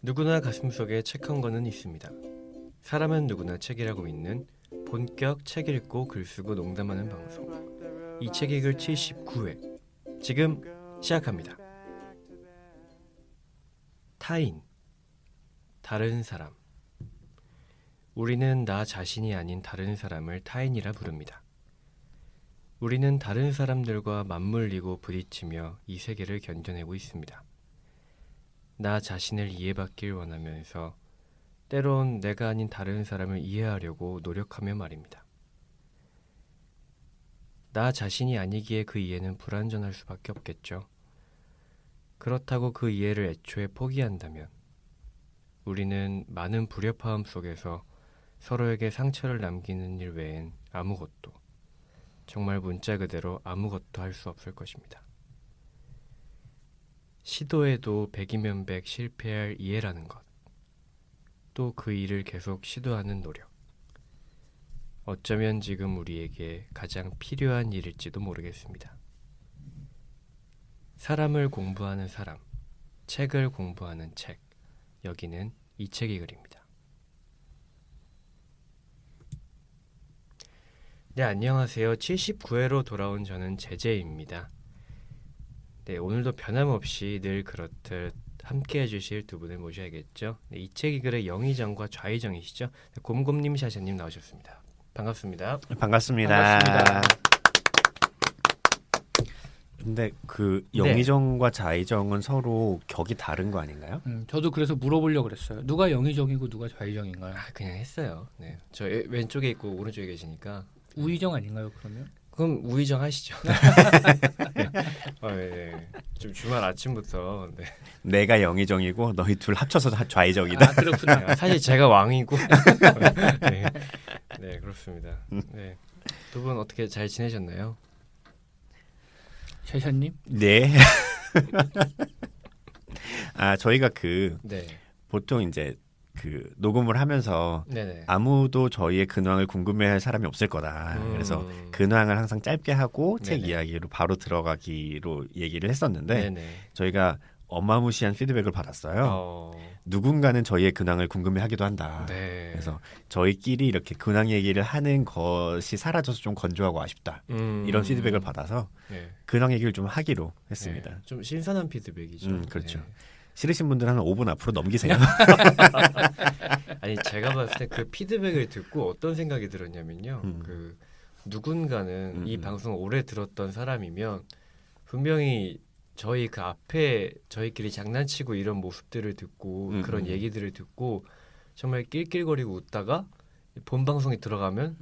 누구나 가슴속에 책 한 권은 있습니다. 사람은 누구나 책이라고 믿는 본격 책 읽고 글 쓰고 농담하는 방송. 이 책 읽을 79회 지금 시작합니다. 타인, 다른 사람. 우리는 나 자신이 아닌 다른 사람을 타인이라 부릅니다. 우리는 다른 사람들과 맞물리고 부딪히며 이 세계를 견뎌내고 있습니다. 나 자신을 이해받길 원하면서 때론 내가 아닌 다른 사람을 이해하려고 노력하며 말입니다. 나 자신이 아니기에 그 이해는 불완전할 수밖에 없겠죠. 그렇다고 그 이해를 애초에 포기한다면 우리는 많은 불협화음 속에서 서로에게 상처를 남기는 일 외엔 아무것도, 정말 문자 그대로 아무것도 할 수 없을 것입니다. 시도해도 백이면 백 실패할 이해라는 것, 또 그 일을 계속 시도하는 노력. 어쩌면 지금 우리에게 가장 필요한 일일지도 모르겠습니다. 사람을 공부하는 사람, 책을 공부하는 책. 여기는 이 책이 글입니다. 네, 안녕하세요. 79회로 돌아온 저는 제제입니다. 네, 오늘도 변함없이 늘 그렇듯 함께 해주실 두 분을 모셔야겠죠. 네, 이 책이 글의 영의정과 좌의정이시죠. 네, 곰곰님, 샤샤님 나오셨습니다. 반갑습니다. 반갑습니다. 반갑습니다. 근데 그 영의정과 좌의정은 서로 격이 다른 거 아닌가요? 저도 그래서 물어보려고 그랬어요. 누가 영의정이고 누가 좌의정인가요? 그냥 했어요. 네, 저 왼쪽에 있고 오른쪽에 계시니까. 우의정 아닌가요 그러면? 그럼 우의정 하시죠. 네. 좀 주말 아침부터. 네. 내가 영의정이고 너희 둘 합쳐서 좌의정이다. 그렇구나. 네, 사실 제가 왕이고. 네. 네, 그렇습니다. 네. 두 분 어떻게 잘 지내셨나요? 샤샤님? 네. 저희가 네. 보통 이제 그 녹음을 하면서 네네. 아무도 저희의 근황을 궁금해할 사람이 없을 거다. 그래서 근황을 항상 짧게 하고 책 네네. 이야기로 바로 들어가기로 얘기를 했었는데 네네. 저희가 어마무시한 피드백을 받았어요. 누군가는 저희의 근황을 궁금해하기도 한다. 네. 그래서 저희끼리 이렇게 근황 얘기를 하는 것이 사라져서 좀 건조하고 아쉽다. 이런 피드백을 받아서 네. 근황 얘기를 좀 하기로 했습니다. 네. 좀 신선한 피드백이죠. 그렇죠. 네. 싫으신 분들은 한 5분 앞으로 넘기세요. 아니 제가 봤을 때 그 피드백을 듣고 어떤 생각이 들었냐면요. 음. 그 누군가는 이 음. 방송을 오래 들었던 사람이면 분명히 저희 그 앞에 저희끼리 장난치고 이런 모습들을 듣고 그런 얘기들을 듣고 정말 낄낄거리고 웃다가 본 방송에 들어가면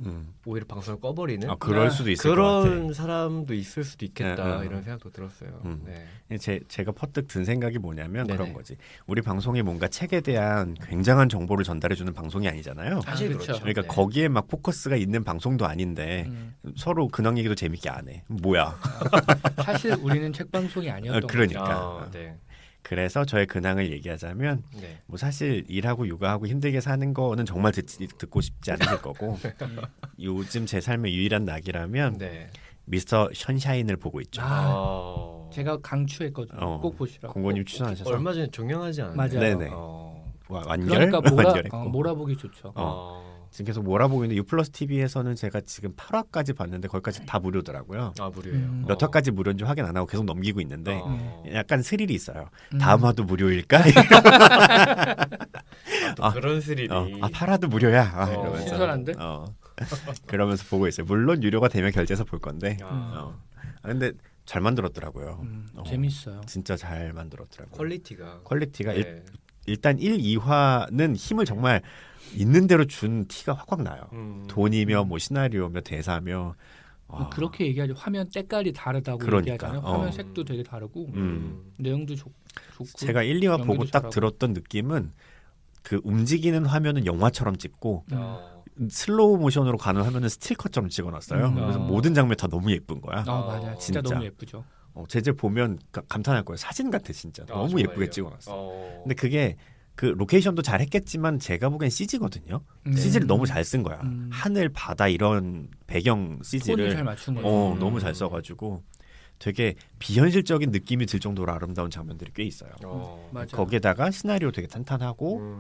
오히려 방송을 꺼버리는 그럴 수도 있을 것 그런 같아. 사람도 있을 수도 있겠다. 네, 이런 생각도 들었어요. 네. 제가 퍼뜩 든 생각이 뭐냐면 네네. 그런 거지. 우리 방송이 뭔가 책에 대한 굉장한 정보를 전달해주는 방송이 아니잖아요. 사실 그렇죠. 그렇죠. 그러니까 네. 거기에 막 포커스가 있는 방송도 아닌데 서로 근황 얘기도 재밌게 안 해. 뭐야? 사실 우리는 책 방송이 아니었던 거죠. 그러니까. 네. 그래서 저의 근황을 얘기하자면 네. 뭐 사실 일하고 육아하고 힘들게 사는 거는 정말 듣고 싶지 않으실 거고 요즘 제 삶의 유일한 낙이라면 네. 미스터 션샤인을 보고 있죠. 제가 강추했거든요. 꼭 보시라고. 공고님 추천하셔서 얼마 전에 종영하지 않았나요? 맞아요. 네네. 그러니까 완결했고. 몰아보기 좋죠. 지금 계속 몰아보고 있는데 유플러스 TV에서는 제가 지금 8화까지 봤는데 거기까지 다 무료더라고요. 무료예요. 몇 화까지 무료인지 확인 안 하고 계속 넘기고 있는데 약간 스릴이 있어요. 음. 다음 화도 무료일까? 또 그런 스릴이. 8화도 무료야. 이러면서. 신선한데? 그러면서 보고 있어요. 물론 유료가 되면 결제해서 볼 건데. 아, 근데 잘 만들었더라고요. 재밌어요. 진짜 잘 만들었더라고요. 퀄리티가 네. 일단 1, 2화는 힘을 정말 있는 대로 준 티가 확확 나요. 돈이며 뭐 시나리오며 대사며 그렇게 얘기하죠. 화면 때깔이 다르다고 그러니까. 얘기하잖아요. 화면 색도 되게 다르고 내용도 좋고. 제가 1, 2화 보고 딱 잘하고. 들었던 느낌은 그 움직이는 화면은 영화처럼 찍고 슬로우 모션으로 가는 화면은 스틸컷처럼 찍어놨어요. 그래서 모든 장면이 다 너무 예쁜 거야. 맞아. 진짜 너무 예쁘죠. 제재 보면 감탄할 거예요. 사진 같아 진짜. 너무 정말요? 예쁘게 찍어놨어. 근데 그게 그 로케이션도 잘 했겠지만 제가 보기엔 CG거든요. CG를 너무 잘 쓴 거야. 하늘, 바다 이런 배경 톤을 CG를 잘 맞춘 거죠. 너무 잘 써가지고 되게 비현실적인 느낌이 들 정도로 아름다운 장면들이 꽤 있어요. 맞아. 거기에다가 시나리오 되게 탄탄하고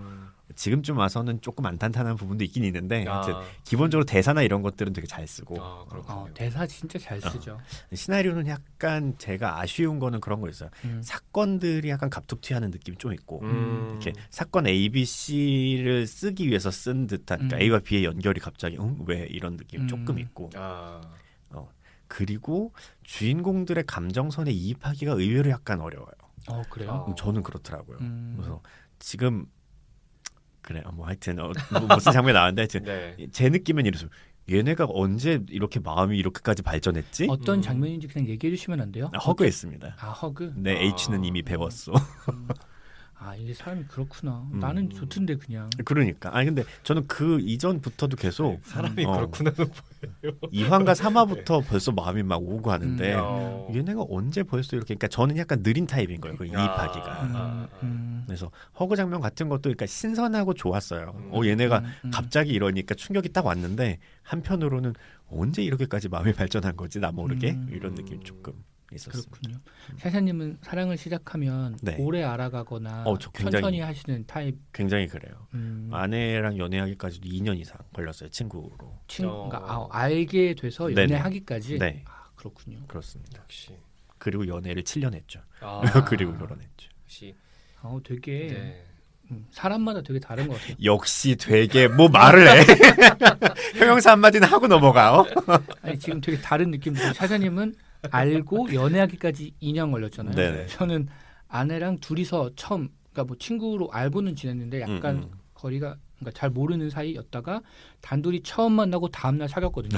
지금쯤 와서는 조금 안 탄탄한 부분도 있긴 있는데 하여튼 기본적으로 대사나 이런 것들은 되게 잘 쓰고 그렇군요. 대사 진짜 잘 쓰죠. 시나리오는 약간 제가 아쉬운 거는 그런 거 있어요. 사건들이 약간 갑툭튀하는 느낌이 좀 있고 이렇게 사건 A, B, C를 쓰기 위해서 쓴 듯한 그러니까 A와 B의 연결이 갑자기 왜 이런 느낌이 조금 있고 그리고 주인공들의 감정선에 이입하기가 의외로 약간 어려워요. 그래요? 저는 그렇더라고요. 그래서 지금 그래 뭐 하여튼 무슨 장면이 나왔는데 하여튼 네. 제 느낌은 이래서 얘네가 언제 이렇게 마음이 이렇게까지 발전했지? 어떤 장면인지 그냥 얘기해 주시면 안 돼요? 허그했습니다. 허그? 네, H는 이미 배웠어. 이게 사람이 그렇구나. 나는 좋던데 그냥. 그러니까. 아니 근데 저는 그 이전부터도 계속 사람이 그렇구나는 뭐예요? 2화인가 3화부터 벌써 마음이 막 오고 하는데 얘네가 언제 벌써 이렇게 그러니까 저는 약간 느린 타입인 거예요. 그 이입하기가. 그래서 허그 장면 같은 것도 그러니까 신선하고 좋았어요. 얘네가 갑자기 이러니까 충격이 딱 왔는데 한편으로는 언제 이렇게까지 마음이 발전한 거지 나 모르게 이런 느낌이 조금 있었습니다. 그렇군요. 샤샤님은 사랑을 시작하면 네. 오래 알아가거나 저 굉장히- 천천히 하시는 타입. 굉장히 그래요. 아내랑 연애하기까지도 2년 이상 걸렸어요. 친구로. 그러니까 알게 돼서 네네. 연애하기까지. 네. 그렇군요. 그렇습니다. 역시. 그리고 연애를 7년 했죠. 그리고 결혼했죠. 역시. 되게 네. 사람마다 되게 다른 것 같아요. 역시 되게 뭐 말을 해. 형용사 한마디는 하고 넘어가요. 아니 지금 되게 다른 느낌. 샤샤님은 알고 연애하기까지 2년 걸렸잖아요. 네네. 저는 아내랑 둘이서 처음 그러니까 뭐 친구로 알고는 지냈는데 약간 거리가 그러니까 잘 모르는 사이였다가 단둘이 처음 만나고 다음날 사귀었거든요.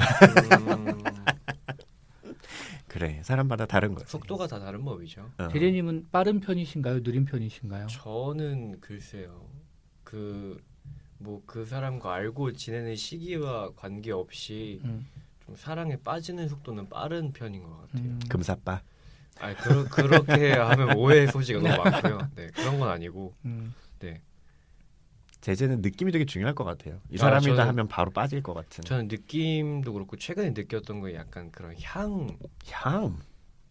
그래 사람마다 다른 거지. 속도가 다 다른 법이죠. 대리님은 빠른 편이신가요? 느린 편이신가요? 저는 글쎄요. 그 사람과 알고 지내는 시기와 관계없이 좀 사랑에 빠지는 속도는 빠른 편인 것 같아요. 금사빠. 그렇게 하면 오해 소지가 너무 많고요. 네, 그런 건 아니고. 네. 제재는 느낌이 되게 중요할 것 같아요. 이 사람이다 저는- 하면 바로 빠질 것 같은. 저는 느낌도 그렇고 최근에 느꼈던 거 약간 그런 향.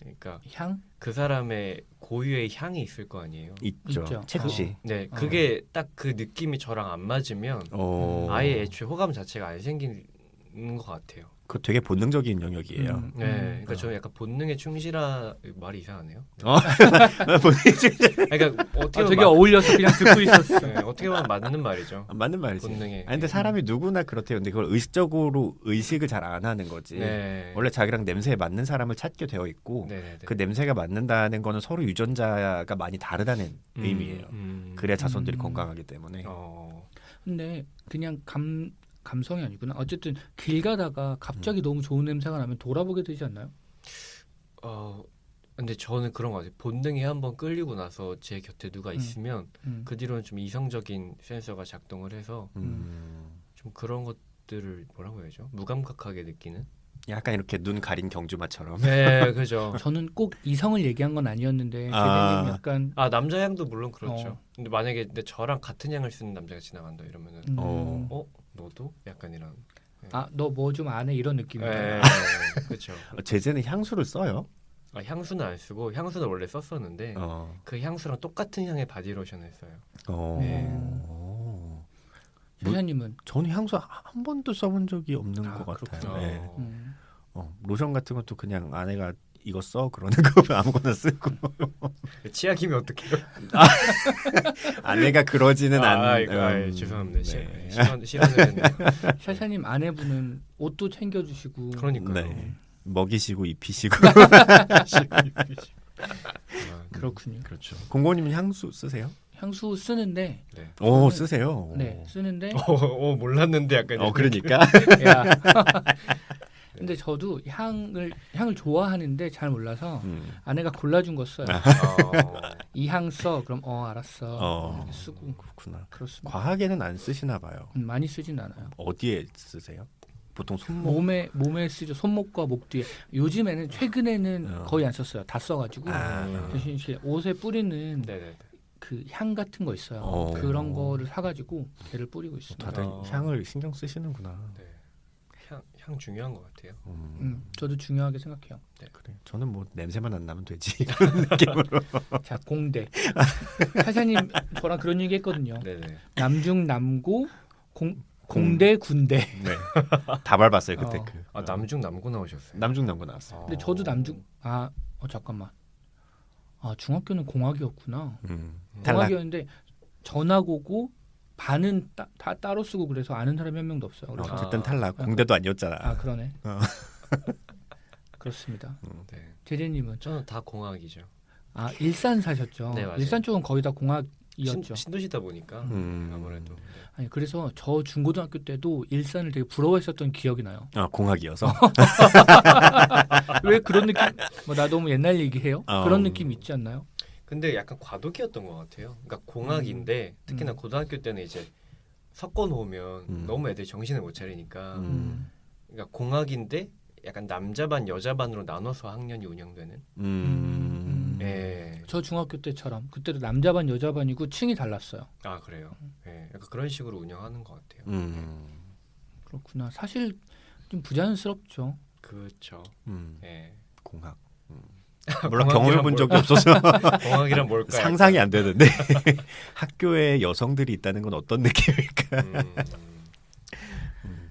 그러니까 향? 그 사람의 고유의 향이 있을 거 아니에요. 있죠. 있죠. 채취. 네, 그게 딱 그 느낌이 저랑 안 맞으면 아예 애초에 호감 자체가 안 생기는 것 같아요. 그거 되게 본능적인 영역이에요. 네, 그러니까 저는 약간 본능에 충실한 말이 이상하네요. 본능적인 그러니까 어떻게 되게 보면 어울려서 그냥 듣고 있었어. 네, 어떻게 보면 맞는 말이죠. 맞는 말이지. 본능에. 아니, 근데 사람이 누구나 그렇대요. 근데 그걸 의식적으로 의식을 잘 안 하는 거지. 네. 원래 자기랑 냄새에 맞는 사람을 찾게 되어 있고 네네네. 그 냄새가 맞는다는 거는 서로 유전자가 많이 다르다는 의미예요. 그래야 자손들이 건강하기 때문에. 근데 그냥 감성이 아니구나. 어쨌든 길 가다가 갑자기 너무 좋은 냄새가 나면 돌아보게 되지 않나요? 근데 저는 그런 거 같아요. 본능이 한번 끌리고 나서 제 곁에 누가 있으면 그 뒤로는 좀 이성적인 센서가 작동을 해서 좀 그런 것들을 뭐라고 해야죠? 무감각하게 느끼는? 약간 이렇게 눈 가린 경주마처럼. 네, 그죠. 저는 꼭 이성을 얘기한 건 아니었는데 대리님 약간 남자 향도 물론 그렇죠. 근데 만약에 저랑 같은 향을 쓰는 남자가 지나간다 이러면은 너도 약간 이런. 너 뭐 좀 안 해 이런 느낌이에요. 네, 그렇죠. 제재는 향수를 써요? 향수는 안 쓰고 향수는 원래 썼었는데 그 향수랑 똑같은 향의 바디로션을 써요. 샤샤님은 저는 향수 한 번도 써본 적이 없는 것 같아요. 그렇구나. 네. 로션 같은 것도 그냥 아내가 이거 써 그러는 거 아무거나 쓰고 치약이면 어떡해요? 아내가 그러지는 죄송합니다. 네. 실언을 했네요. 샤샤님 아내분은 옷도 챙겨주시고 그러니까요. 네. 먹이시고 입히시고 그렇군요. 그렇죠. 공고님은 향수 쓰세요? 향수 쓰는데 네. 오 쓰세요. 네 쓰는데 몰랐는데 약간 그러니까 야. 근데 저도 향을 좋아하는데 잘 몰라서 아내가 골라준 거 써요. 이 향 써. 그럼 알았어. 이렇게 쓰고 그렇구나. 그렇습니다. 과하게는 안 쓰시나 봐요. 많이 쓰진 않아요. 어디에 쓰세요? 보통 손목. 몸에 쓰죠. 손목과 목 뒤에. 요즘에는 최근에는 거의 안 썼어요. 다 써가지고 대신 이제 옷에 뿌리는 네네. 그 향 같은 거 있어요. 그런 거를 사가지고 걔를 뿌리고 있습니다. 다들 향을 신경 쓰시는구나. 네. 향 중요한 것 같아요. 저도 중요하게 생각해요. 네. 그래. 저는 뭐 냄새만 안 나면 되지 그런 느낌으로. 자, 공대. 사장님 저랑 그런 얘기 했거든요. 네네. 남중 남고 공대 군대. 네. 다 밟았어요 그때. 남중 남고 나오셨어요. 남중 남고 나왔어. 근데 저도 남중 잠깐만. 중학교는 공학이었구나. 탈락. 공학이었는데 전학오고 반은 다 따로 쓰고 그래서 아는 사람이 한 명도 없어요. 그래서 어쨌든 탈락. 공대도 아니었잖아. 그러네. 그렇습니다. 네. 제재님은 저는 다 공학이죠. 일산 사셨죠. 네, 맞아요. 일산 쪽은 거의 다 공학이었죠. 신도시다 보니까 아무래도. 네. 아니 그래서 저 중고등학교 때도 일산을 되게 부러워했었던 기억이 나요. 공학이어서. 왜 그런 느낌? 나 너무 옛날 얘기해요? 그런 느낌 있지 않나요? 근데 약간 과도기였던 것 같아요. 그러니까 공학인데 특히나 고등학교 때는 이제 섞어 놓으면 너무 애들이 정신을 못 차리니까. 그러니까 공학인데 약간 남자 반 여자 반으로 나눠서 학년이 운영되는. 네. 저 중학교 때처럼 그때도 남자 반 여자 반이고 층이 달랐어요. 그래요. 네. 약간 그런 식으로 운영하는 것 같아요. 그렇구나. 사실 좀 부자연스럽죠. 그렇죠. 네. 공학. 물론 경험해 본 적이 없어서 공학이란 뭘까요? 상상이 안 되는데 학교에 여성들이 있다는 건 어떤 느낌일까?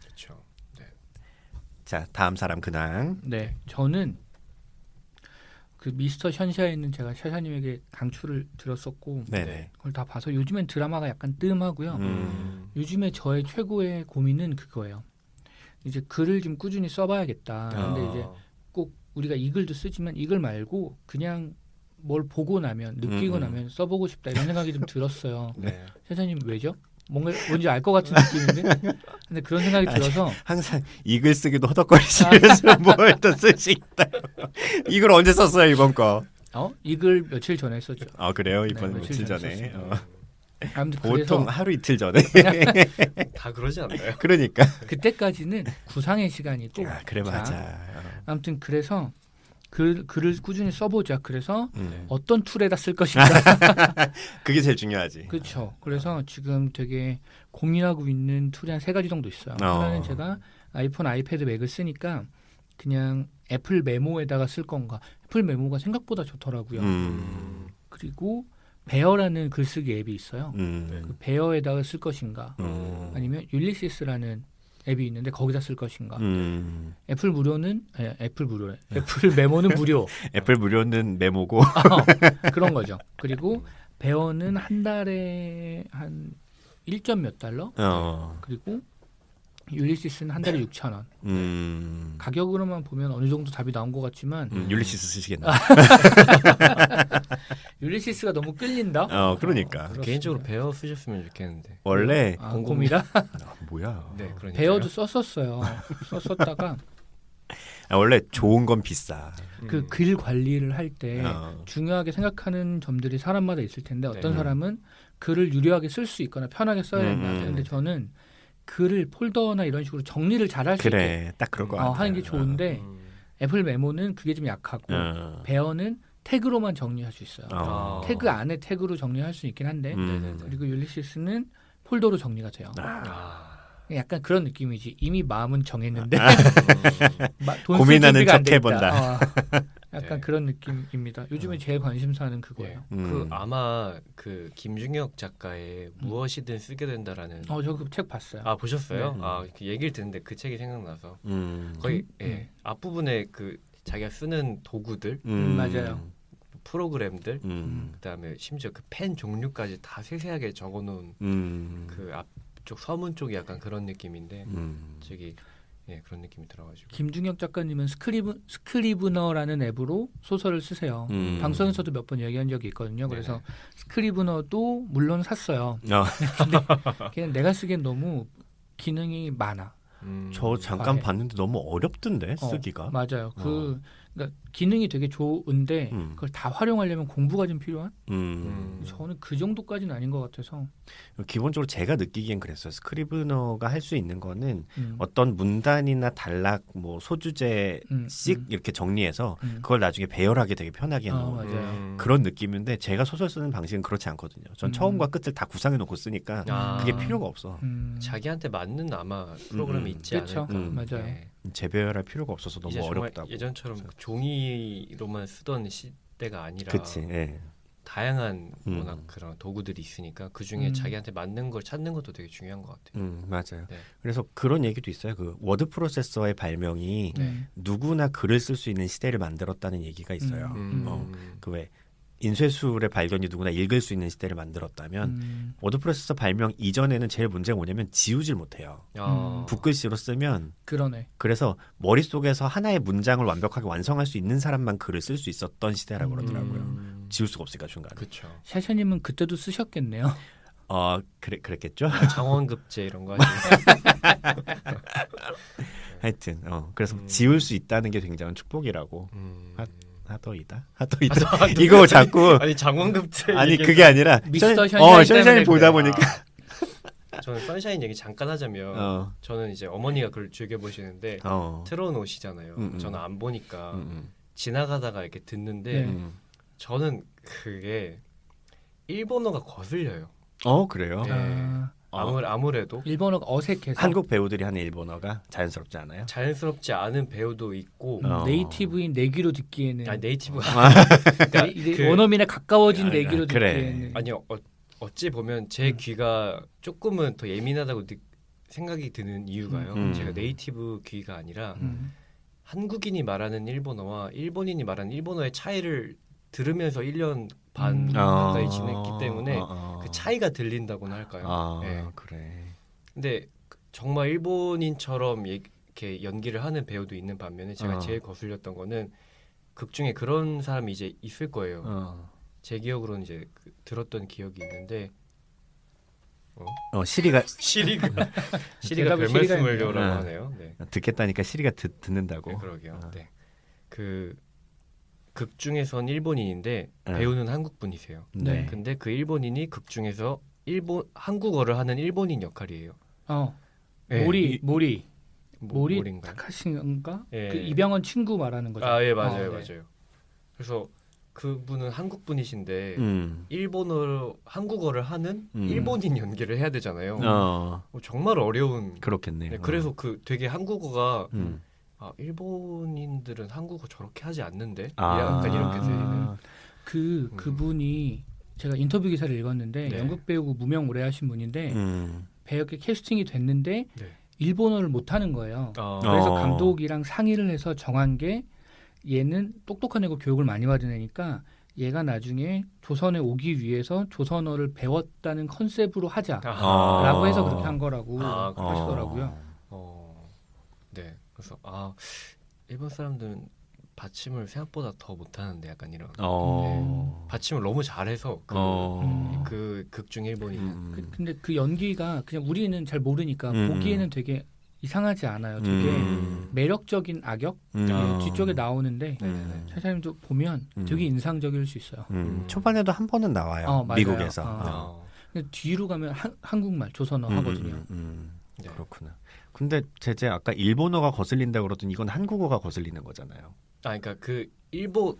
그렇죠. 네. 자, 다음 사람 근황. 네, 저는 그 미스터 션샤인은 제가 샤샤님에게 강추를 드렸었고, 네네. 그걸 다 봐서 요즘엔 드라마가 약간 뜸하고요. 요즘에 저의 최고의 고민은 그거예요. 이제 글을 좀 꾸준히 써봐야겠다. 근데 이제 꼭 우리가 이 글도 쓰지만 이 글 말고 그냥 뭘 보고 나면 느끼고 나면 써보고 싶다 이런 생각이 좀 들었어요. 네. 샤샤님 왜죠? 뭔지 알 것 같은 느낌인데, 근데 그런 생각이 들어서 항상 이 글 쓰기도 허덕거리시면서 뭘 또 쓰시다. 이걸 언제 썼어요 이번 거? 이 글 며칠 전에 썼죠. 그래요? 이번 네, 며칠 전에. 보통 하루 이틀 전에. 다 그러지 않나요? 그러니까. 그때까지는 구상의 시간이 또. 그래 맞아. 아무튼 그래서 글을 꾸준히 써보자. 그래서 네. 어떤 툴에다 쓸 것인가. 그게 제일 중요하지. 그렇죠. 그래서 지금 되게 고민하고 있는 툴이 한 3가지 정도 있어요. 하나는 제가 아이폰, 아이패드, 맥을 쓰니까 그냥 애플 메모에다가 쓸 건가. 애플 메모가 생각보다 좋더라고요. 그리고 베어라는 글쓰기 앱이 있어요. 그 베어에다가 쓸 것인가. 아니면 율리시스라는 앱이 있는데 거기다 쓸 것인가. 애플 메모는 무료. 애플 무료는 메모고. 그런 거죠. 그리고 베어는 한 달에 한 1점 몇 달러. 그리고 율리시스는 한 달에 6,000원. 가격으로만 보면 어느 정도 답이 나온 것 같지만 율리시스 쓰시겠나? 율리시스가 너무 끌린다. 그러니까. 개인적으로 베어 쓰셨으면 좋겠는데. 원래 곰이라? 뭐야? 네, 그러니까요. 베어도 썼었어요. 썼었다가 원래 좋은 건 비싸. 그 글 관리를 할 때 중요하게 생각하는 점들이 사람마다 있을 텐데 어떤 사람은 글을 유려하게 쓸 수 있거나 편하게 써야 된다. 근데 저는 글을 폴더나 이런 식으로 정리를 잘 할 수 있게 딱 그럴 것 같아. 하는 게 좋은데 애플 메모는 그게 좀 약하고 베어는 태그로만 정리할 수 있어요. 태그 안에 태그로 정리할 수 있긴 한데 그리고 율리시스는 폴더로 정리가 돼요. 약간 그런 느낌이지. 이미 마음은 정했는데 돈 고민하는 척 해본다. 약간 그런 느낌입니다. 요즘에 제일 관심사는 그거예요. 그 아마 그 김중혁 작가의 무엇이든 쓰게 된다라는. 저 그 책 봤어요. 보셨어요? 그 얘기를 듣는데 그 책이 생각나서 거의 앞부분에 그 자기가 쓰는 도구들, 맞아요. 프로그램들, 그다음에 심지어 그 펜 종류까지 다 세세하게 적어놓은 그 앞쪽 서문 쪽이 약간 그런 느낌인데 저기. 그런 느낌이 들어가지고. 김중혁 작가님은 스크리브너라는 앱으로 소설을 쓰세요. 방송에서도 몇 번 얘기한 적이 있거든요. 그래서 스크리브너도 물론 샀어요. 근데 걔는 내가 쓰기엔 너무 기능이 많아. 저 잠깐 봤는데 너무 어렵던데 쓰기가. 맞아요. 그러니까 기능이 되게 좋은데 그걸 다 활용하려면 공부가 좀 필요한. 저는 그 정도까지는 아닌 것 같아서. 기본적으로 제가 느끼기엔 그랬어요. 스크리브너가 할 수 있는 거는 어떤 문단이나 단락, 뭐 소주제씩 이렇게 정리해서 그걸 나중에 배열하기 되게 편하게 해놓은 그런 느낌인데 제가 소설 쓰는 방식은 그렇지 않거든요. 전 처음과 끝을 다 구상해놓고 쓰니까 그게 필요가 없어. 자기한테 맞는 아마 프로그램이 있지 그렇죠. 않을까. 맞아요. 재배열할 필요가 없어서 너무 이제 정말 어렵다고. 예전처럼 종이로만 쓰던 시대가 아니라 그치. 예. 다양한 워낙 그런 도구들이 있으니까 그 중에 자기한테 맞는 걸 찾는 것도 되게 중요한 것 같아요. 맞아요. 네. 그래서 그런 얘기도 있어요. 그 워드 프로세서의 발명이 네. 누구나 글을 쓸 수 있는 시대를 만들었다는 얘기가 있어요. 그 왜 인쇄술의 발견이 누구나 읽을 수 있는 시대를 만들었다면 워드 프로세서 발명 이전에는 제일 문제가 뭐냐면 지우질 못해요. 붓글씨로 쓰면 그러네. 그래서 머릿속에서 하나의 문장을 완벽하게 완성할 수 있는 사람만 글을 쓸 수 있었던 시대라고 그러더라고요. 지울 수가 없으니까 중간에. 그렇죠. 샤샤님은 그때도 쓰셨겠네요. 그랬겠죠. 장원급제 이런 거 하시면 하여튼 그래서 지울 수 있다는 게 굉장한 축복이라고 하더이다. 이거 자꾸 아니 장원급제 아니 그게 아니라 미스터 션샤인 션샤인 보다 때문에 보니까 저는 선샤인 얘기 잠깐 하자면 저는 이제 어머니가 그걸 즐겨 보시는데 틀어놓으시잖아요. 저는 안 보니까 지나가다가 이렇게 듣는데 저는 그게 일본어가 거슬려요. 그래요? 네. 아무래도 일본어가 어색해서 한국 배우들이 하는 일본어가 자연스럽지 않아요? 자연스럽지 않은 배우도 있고 네이티브인 내기로 듣기에는 아니 네이티브 그러니까 원어민에 가까워진 내기로 그래. 듣기에는 아니요 어찌 보면 제 귀가 조금은 더 예민하다고 생각이 드는 이유가요. 제가 네이티브 귀가 아니라 한국인이 말하는 일본어와 일본인이 말하는 일본어의 차이를 들으면서 1년 반 가까이 지냈기 때문에 그 차이가 들린다고나 할까요? 네. 그래. 근데 정말 일본인처럼 이렇게 연기를 하는 배우도 있는 반면에 제가 제일 거슬렸던 거는 극 중에 그런 사람이 이제 있을 거예요. 제 기억으로는 이제 들었던 기억이 있는데 시리가 별 말씀을 요라고 하네요. 네. 듣겠다니까 시리가 듣는다고. 네, 그러게요. 네. 극 중에선 일본인인데 배우는 한국 분이세요. 네. 근데 그 일본인이 극 중에서 한국어를 하는 일본인 역할이에요. 네. 모리 타카시인가? 예. 그 이병헌 친구 말하는 거죠. 예, 맞아요, 네. 맞아요. 그래서 그분은 한국 분이신데 한국어를 하는 일본인 연기를 해야 되잖아요. 정말 어려운. 그렇겠네. 네, 그래서 되게 한국어가 일본인들은 한국어 저렇게 하지 않는데 약간 이렇게 들리는. 그분이 제가 인터뷰 기사를 읽었는데 네. 연극 배우고 무명 오래 하신 분인데 배역에 캐스팅이 됐는데 일본어를 못하는 거예요. 그래서 감독이랑 상의를 해서 정한 게 얘는 똑똑한 애고 교육을 많이 받은 애니까 얘가 나중에 조선에 오기 위해서 조선어를 배웠다는 컨셉으로 하자라고 해서 그렇게 한 거라고 하시더라고요. 네, 그래서 일본 사람들은 받침을 생각보다 더 못하는데 약간 이런 받침을 너무 잘해서 그 극중 일본인 근데 그 연기가 그냥 우리는 잘 모르니까 보기에는 되게 이상하지 않아요. 되게 매력적인 악역 뒤쪽에 나오는데 샤샤님도 보면 되게 인상적일 수 있어요. 초반에도 한 번은 나와요. 미국에서. 근데 뒤로 가면 한국말 조선어 하거든요. 네. 그렇구나. 근데 제재 아까 일본어가 거슬린다 그러더니 이건 한국어가 거슬리는 거잖아요. 그러니까 그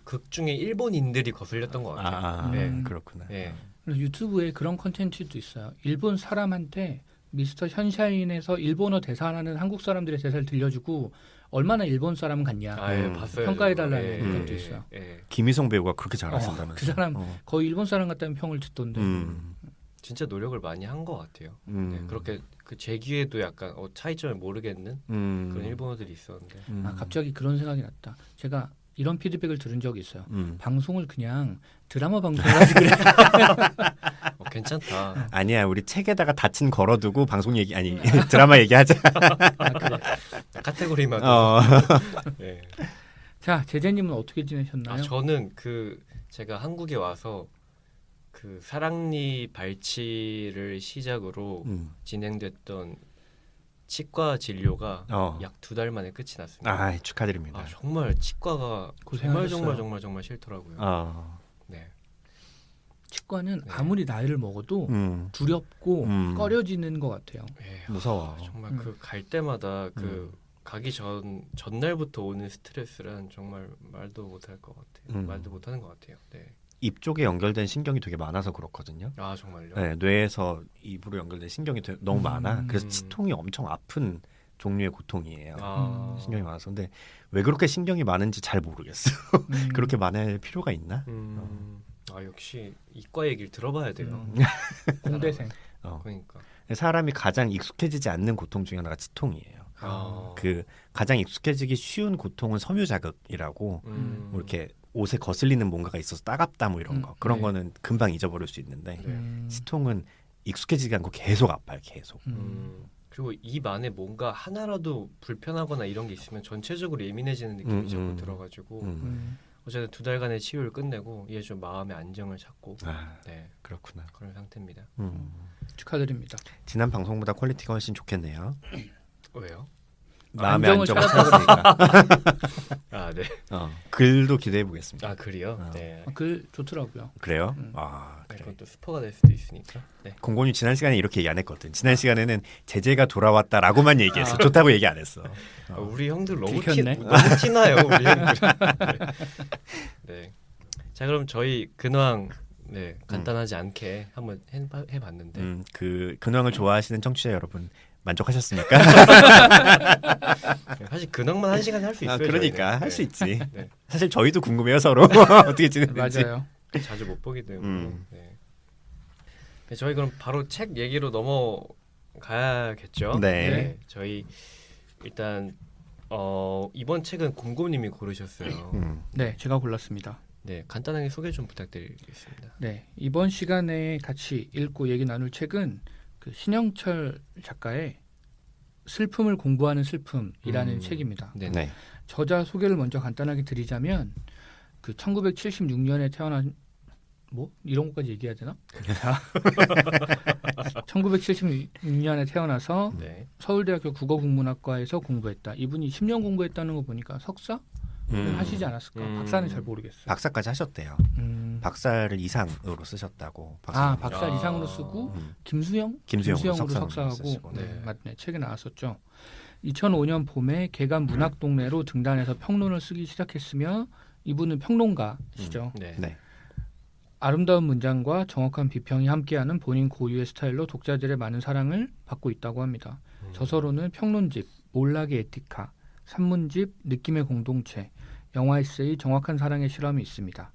극 중에 일본인들이 거슬렸던 것 같아요. 네. 그렇구나. 네. 그래서 유튜브에 그런 컨텐츠도 있어요. 일본 사람한테 미스터 션샤인에서 일본어 대사하는 한국 사람들의 대사를 들려주고 얼마나 일본 사람 같냐 봤어요, 평가해달라는 것도 있어요. 김희성 배우가 그렇게 잘하신다면서. 그 사람 거의 일본 사람 같다는 평을 듣던데. 진짜 노력을 많이 한 것 같아요. 네, 그렇게 제 귀에도 약간 차이점을 모르겠는 그런 일본어들이 있었는데. 갑자기 그런 생각이 났다. 제가 이런 피드백을 들은 적이 있어요. 방송을 그냥 드라마 방송하지 그래. 괜찮다. 아니야, 우리 책에다가 닫힌 걸어두고 방송 얘기 드라마 얘기하자. 그래. 카테고리만. 네. 자, 제재님은 어떻게 지내셨나요? 저는 제가 한국에 와서 그 사랑니 발치를 시작으로 진행됐던 치과 진료가 약 2달 만에 끝이 났습니다. 축하드립니다. 정말 치과가 정말 싫더라고요. 네. 치과는 아무리 나이를 먹어도 두렵고 꺼려지는 것 같아요. 무서워. 정말 갈 때마다 가기 전날부터 오는 스트레스란 정말 말도 못할 것 같아요. 말도 못하는 것 같아요. 네. 입 쪽에 연결된 신경이 되게 많아서 그렇거든요. 정말요? 네, 뇌에서 입으로 연결된 신경이 너무 많아. 그래서 치통이 엄청 아픈 종류의 고통이에요. 아. 신경이 많아서. 근데 왜 그렇게 신경이 많은지 잘 모르겠어. 그렇게 많을 필요가 있나? 아 역시 이과 얘기를 들어봐야 돼요. 공대생. 그러니까. 사람이 가장 익숙해지지 않는 고통 중에 하나가 치통이에요. 그 가장 익숙해지기 쉬운 고통은 섬유자극이라고 뭐 이렇게 옷에 거슬리는 뭔가가 있어서 따갑다 뭐 이런 거 그런 네. 거는 금방 잊어버릴 수 있는데 네. 치통은 익숙해지지 않고 계속 아파요. 계속. 그리고 입 안에 뭔가 하나라도 불편하거나 이런 게 있으면 전체적으로 예민해지는 느낌이 자꾸 들어가지고 어쨌든 2달간의 치유를 끝내고 이제 좀 마음의 안정을 찾고 네 그렇구나. 그런 상태입니다. 축하드립니다. 지난 방송보다 퀄리티가 훨씬 좋겠네요. 왜요? 마음의 안정을 안정을 찾았으니까. 아 네. 글도 기대해 보겠습니다. 아 글이요? 네. 글 좋더라고요. 그래요? 네, 그래. 그건 또 스포가 될 수도 있으니까. 네. 공곤이 지난 시간에 이렇게 얘기 안 했거든. 지난 시간에는 제재가 돌아왔다라고만 얘기했어. 좋다고 얘기 안 했어. 우리 형들 너무 들켰네. 너무 티나요 우리 형들. 네. 자 그럼 저희 근황 네 간단하지 않게 한번 해봤는데 그 근황을 좋아하시는 청취자 여러분 만족하셨습니까? 사실 근황만 1시간에 할 수 있어요. 그러니까 저희는. 할 수 네. 있지. 네. 사실 저희도 궁금해요 서로 어떻게 지내는지. 맞아요. 자주 못 보기 때문에. 네. 네, 저희 그럼 바로 책 얘기로 넘어가야겠죠. 네. 저희 일단 이번 책은 곰곰님이 고르셨어요. 네, 제가 골랐습니다. 네, 간단하게 소개 좀 부탁드리겠습니다. 네, 이번 시간에 같이 읽고 얘기 나눌 책은 그 신영철 작가의 슬픔을 공부하는 슬픔이라는 책입니다. 네. 네. 저자 소개를 먼저 간단하게 드리자면 그 1976년에 태어난 뭐 이런 것까지 얘기해야 되나? 자, 1976년에 태어나서 네. 서울대학교 국어국문학과에서 공부했다. 이분이 10년 공부했다는 거 보니까 석사 하시지 않았을까? 박사는 잘 모르겠어요. 박사까지 하셨대요. 박사를 이상으로 쓰셨다고. 박사 이상으로 쓰고 김수영으로 김수영으로 석사하고 쓰시고. 네. 맞네. 책에 나왔었죠. 2005년 봄에 개간 문학동네로 등단해서 평론을 쓰기 시작했으며 이분은 평론가시죠. 네. 네. 아름다운 문장과 정확한 비평이 함께하는 본인 고유의 스타일로 독자들의 많은 사랑을 받고 있다고 합니다. 저서로는 평론집, 몰락의 에티카, 산문집, 느낌의 공동체, 영화 에세이, 정확한 사랑의 실험이 있습니다.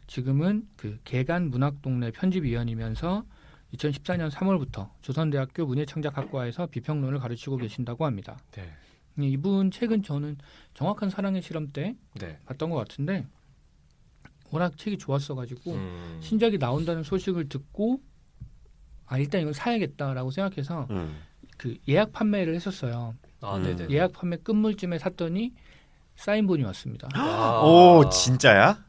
지금은 그 개간 문학동네 편집위원이면서 2014년 3월부터 조선대학교 문예창작학과에서 비평론을 가르치고 계신다고 합니다. 네. 이분 책은 저는 정확한 사랑의 실험 때 네. 봤던 것 같은데 워낙 책이 좋았어가지고 음. 신작이 나온다는 소식을 듣고 일단 이걸 사야겠다라고 생각해서 그 예약 판매를 했었어요. 아, 네네. 예약 판매 끝물쯤에 샀더니 사인본이 왔습니다. 오 진짜야?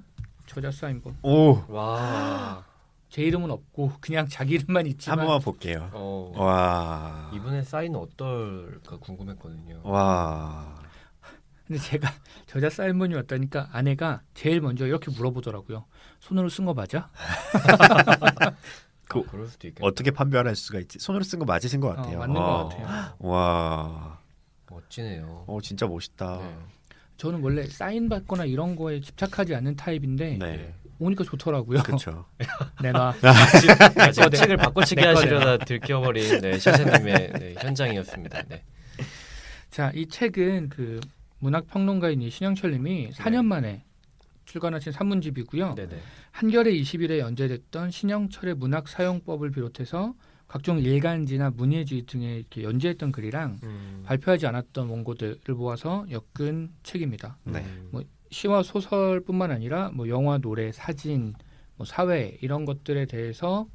저자 사인본. 오. 와. 제 이름은 없고 그냥 자기 이름만 있지만 한 번만 볼게요. 와. 이분의 사인은 어떨까 궁금했거든요. 와. 근데 제가 저자 사인본이 왔다니까 아내가 제일 먼저 이렇게 물어보더라고요. 손으로 쓴 거 맞아? 그럴 수도 있겠네. 어떻게 판별할 수가 있지? 손으로 쓴 거 맞으신 것 같아요. 맞는 것 같아요. 와. 멋지네요. 진짜 멋있다. 네. 저는 원래 사인 받거나 이런 거에 집착하지 않는 타입인데 네. 오니까 좋더라고요. 그렇죠. 내가 지금 내 책을 바꿔치기 내 하시려다 들켜버린 샤샤님의 현장이었습니다. 네. 자, 이 책은 그 문학평론가인 이 신영철님이 4년 만에 출간하신 산문집이고요. 네네. 한겨레 20일에 연재됐던 신영철의 문학 사용법을 비롯해서 각종 일간지나 문예지 등에 이렇게 연재했던 글이랑 발표하지 않았던 원고들을 모아서 엮은 책입니다. 네. 뭐 시와 소설뿐만 아니라 뭐 영화, 노래, 사진, 뭐 사회 이런 것들에 대해서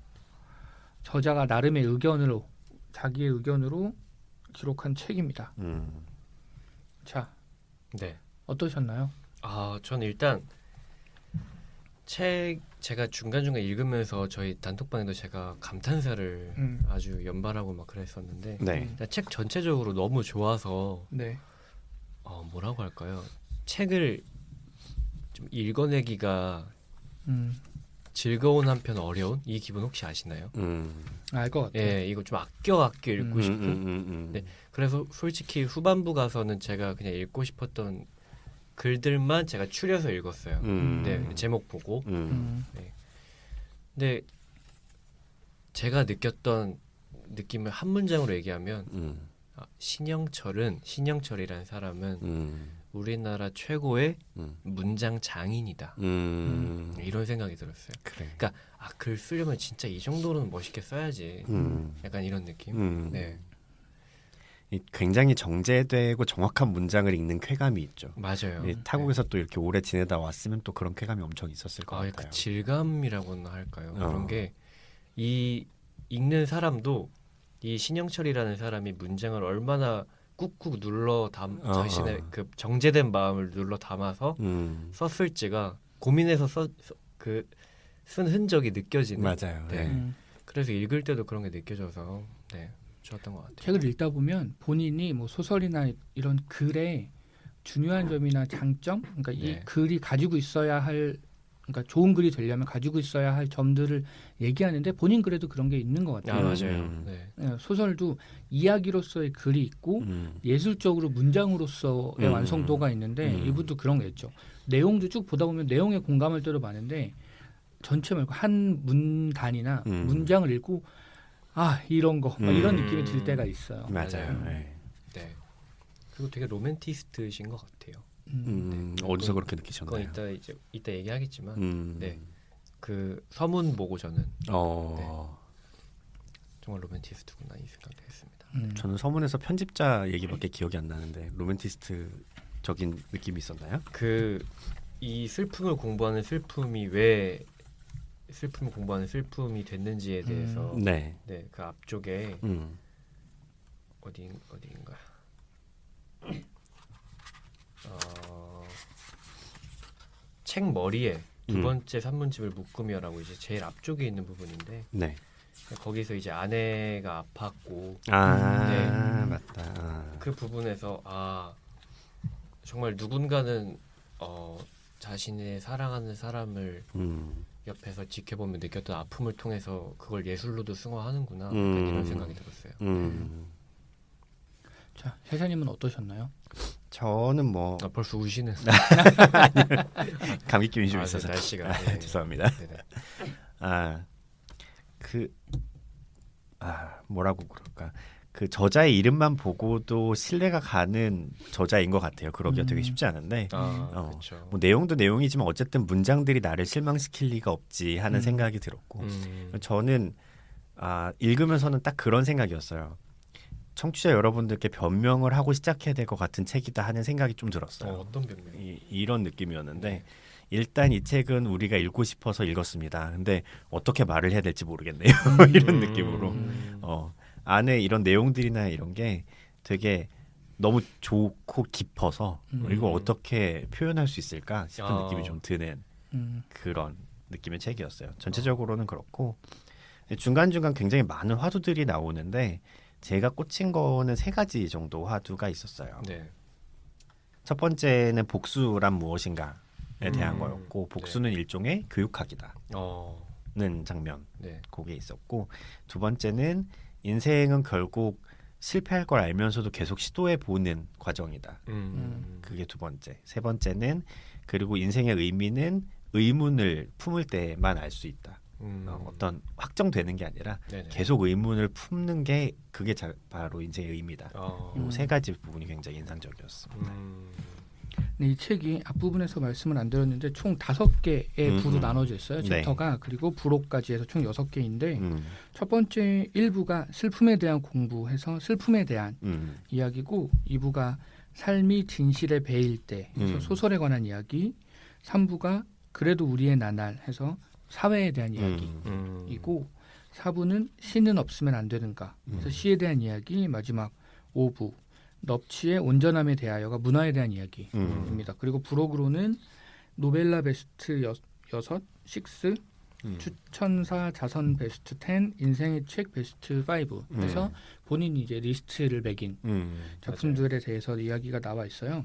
저자가 나름의 의견으로 자기의 의견으로 기록한 책입니다. 자, 네. 어떠셨나요? 저는 일단 책 제가 중간중간 읽으면서 저희 단톡방에도 제가 감탄사를 아주 연발하고 막 그랬었는데 네. 책 전체적으로 너무 좋아서 네. 뭐라고 할까요? 책을 좀 읽어내기가 즐거운 한편 어려운 이 기분 혹시 아시나요? 알 것 같아요. 예, 이거 좀 아껴 읽고 싶은. 네, 그래서 솔직히 후반부 가서는 제가 그냥 읽고 싶었던 글들만 제가 추려서 읽었어요. 네, 제목 보고. 네. 근데 제가 느꼈던 느낌을 한 문장으로 얘기하면 신영철이라는 사람은 우리나라 최고의 문장 장인이다. 이런 생각이 들었어요. 그래. 그러니까 글 쓰려면 진짜 이 정도로는 멋있게 써야지. 약간 이런 느낌. 네, 굉장히 정제되고 정확한 문장을 읽는 쾌감이 있죠. 맞아요. 타국에서 또 이렇게 오래 지내다 왔으면 또 그런 쾌감이 엄청 있었을 것 같아요. 그 질감이라고나 할까요? 그런 게 이 읽는 사람도 이 신영철이라는 사람이 문장을 얼마나 꾹꾹 눌러 자신의 그 정제된 마음을 눌러 담아서 썼을지가 고민해서 쓴 흔적이 느껴지는. 맞아요. 네. 그래서 읽을 때도 그런 게 느껴져서 좋았던 것 같아요. 책을 읽다 보면 본인이 뭐 소설이나 이런 글의 중요한 점이나 장점, 그러니까 이 글이 가지고 있어야 할, 그러니까 좋은 글이 되려면 가지고 있어야 할 점들을 얘기하는데 본인 글에도 그런 게 있는 것 같아요. 맞아요. 소설도 이야기로서의 글이 있고 예술적으로 문장으로서의 완성도가 있는데 이분도 그런 게 있죠. 내용도 쭉 보다 보면 내용에 공감할 때도 많은데 전체 말고 한 문단이나 문장을 읽고 이런 거 이런 느낌이 들 때가 있어요. 맞아요. 네. 그리고 되게 로맨티스트신 것 같아요. 어디서 그렇게 느끼셨나요? 그건 이따 얘기하겠지만, 그 서문 보고 저는 정말 로맨티스트구나 이 생각을 했습니다. 저는 서문에서 편집자 얘기밖에 기억이 안 나는데 로맨티스트적인 느낌이 있었나요? 이 슬픔을 공부하는 슬픔이 왜 슬픔을 공부하는 슬픔이 됐는지에 대해서 그 앞쪽에 어디인가 책 머리에 두 번째 산문집을 묶으며라고 이제 제일 앞쪽에 있는 부분인데 거기서 이제 아내가 아팠고 맞다. 그 부분에서 정말 누군가는 자신의 사랑하는 사람을 옆에서 지켜보며 느꼈던 아픔을 통해서 그걸 예술로도 승화하는구나 약간 이런 생각이 들었어요. 자, 회사님은 어떠셨나요? 저는 뭐 벌써 우시는 감기 기운이 좀 있어서 날씨가 죄송합니다. 네네. 뭐라고 그럴까? 그 저자의 이름만 보고도 신뢰가 가는 저자인 것 같아요. 그러기가 되게 쉽지 않은데 그렇죠. 뭐 내용도 내용이지만 어쨌든 문장들이 나를 실망시킬 리가 없지 하는 생각이 들었고 저는 읽으면서는 딱 그런 생각이었어요. 청취자 여러분들께 변명을 하고 시작해야 될 것 같은 책이다 하는 생각이 좀 들었어요. 어떤 변명? 이런 느낌이었는데 일단 이 책은 우리가 읽고 싶어서 읽었습니다. 근데 어떻게 말을 해야 될지 모르겠네요. 이런 느낌으로 안에 이런 내용들이나 이런 게 되게 너무 좋고 깊어서 이걸 어떻게 표현할 수 있을까 싶은 느낌이 좀 드는 그런 느낌의 책이었어요. 전체적으로는 그렇고 중간중간 굉장히 많은 화두들이 나오는데 제가 꽂힌 거는 3가지 정도 화두가 있었어요. 첫 번째는 복수란 무엇인가에 대한 거였고 복수는 일종의 교육학이다 는 장면 거기에 있었고 두 번째는 인생은 결국 실패할 걸 알면서도 계속 시도해보는 과정이다. 그게 두 번째. 세 번째는 그리고 인생의 의미는 의문을 품을 때만 알 수 있다. 어떤 확정되는 게 아니라 계속 의문을 품는 게 그게 바로 인생의 의미다. 이 3가지 부분이 굉장히 인상적이었습니다. 이 책이 앞부분에서 말씀을 안 드렸는데 총 5개의 부로 나눠져 있어요. 챕터가. 그리고 부록까지 해서 총 6개인데 첫 번째 1부가 슬픔에 대한 공부해서 슬픔에 대한 이야기고 2부가 삶이 진실에 배일 때 해서 소설에 관한 이야기 3부가 그래도 우리의 나날 해서 사회에 대한 이야기이고 4부는 시는 없으면 안 되는가 그래서 시에 대한 이야기 마지막 5부 넙치의 온전함에 대하여가 문화에 대한 이야기입니다. 그리고 부록으로는 노벨라 베스트 6, 6 추천사 자선 베스트 10, 인생의 책 베스트 5 해서 본인이 이제 리스트를 매긴 작품들에 대해서 이야기가 나와 있어요.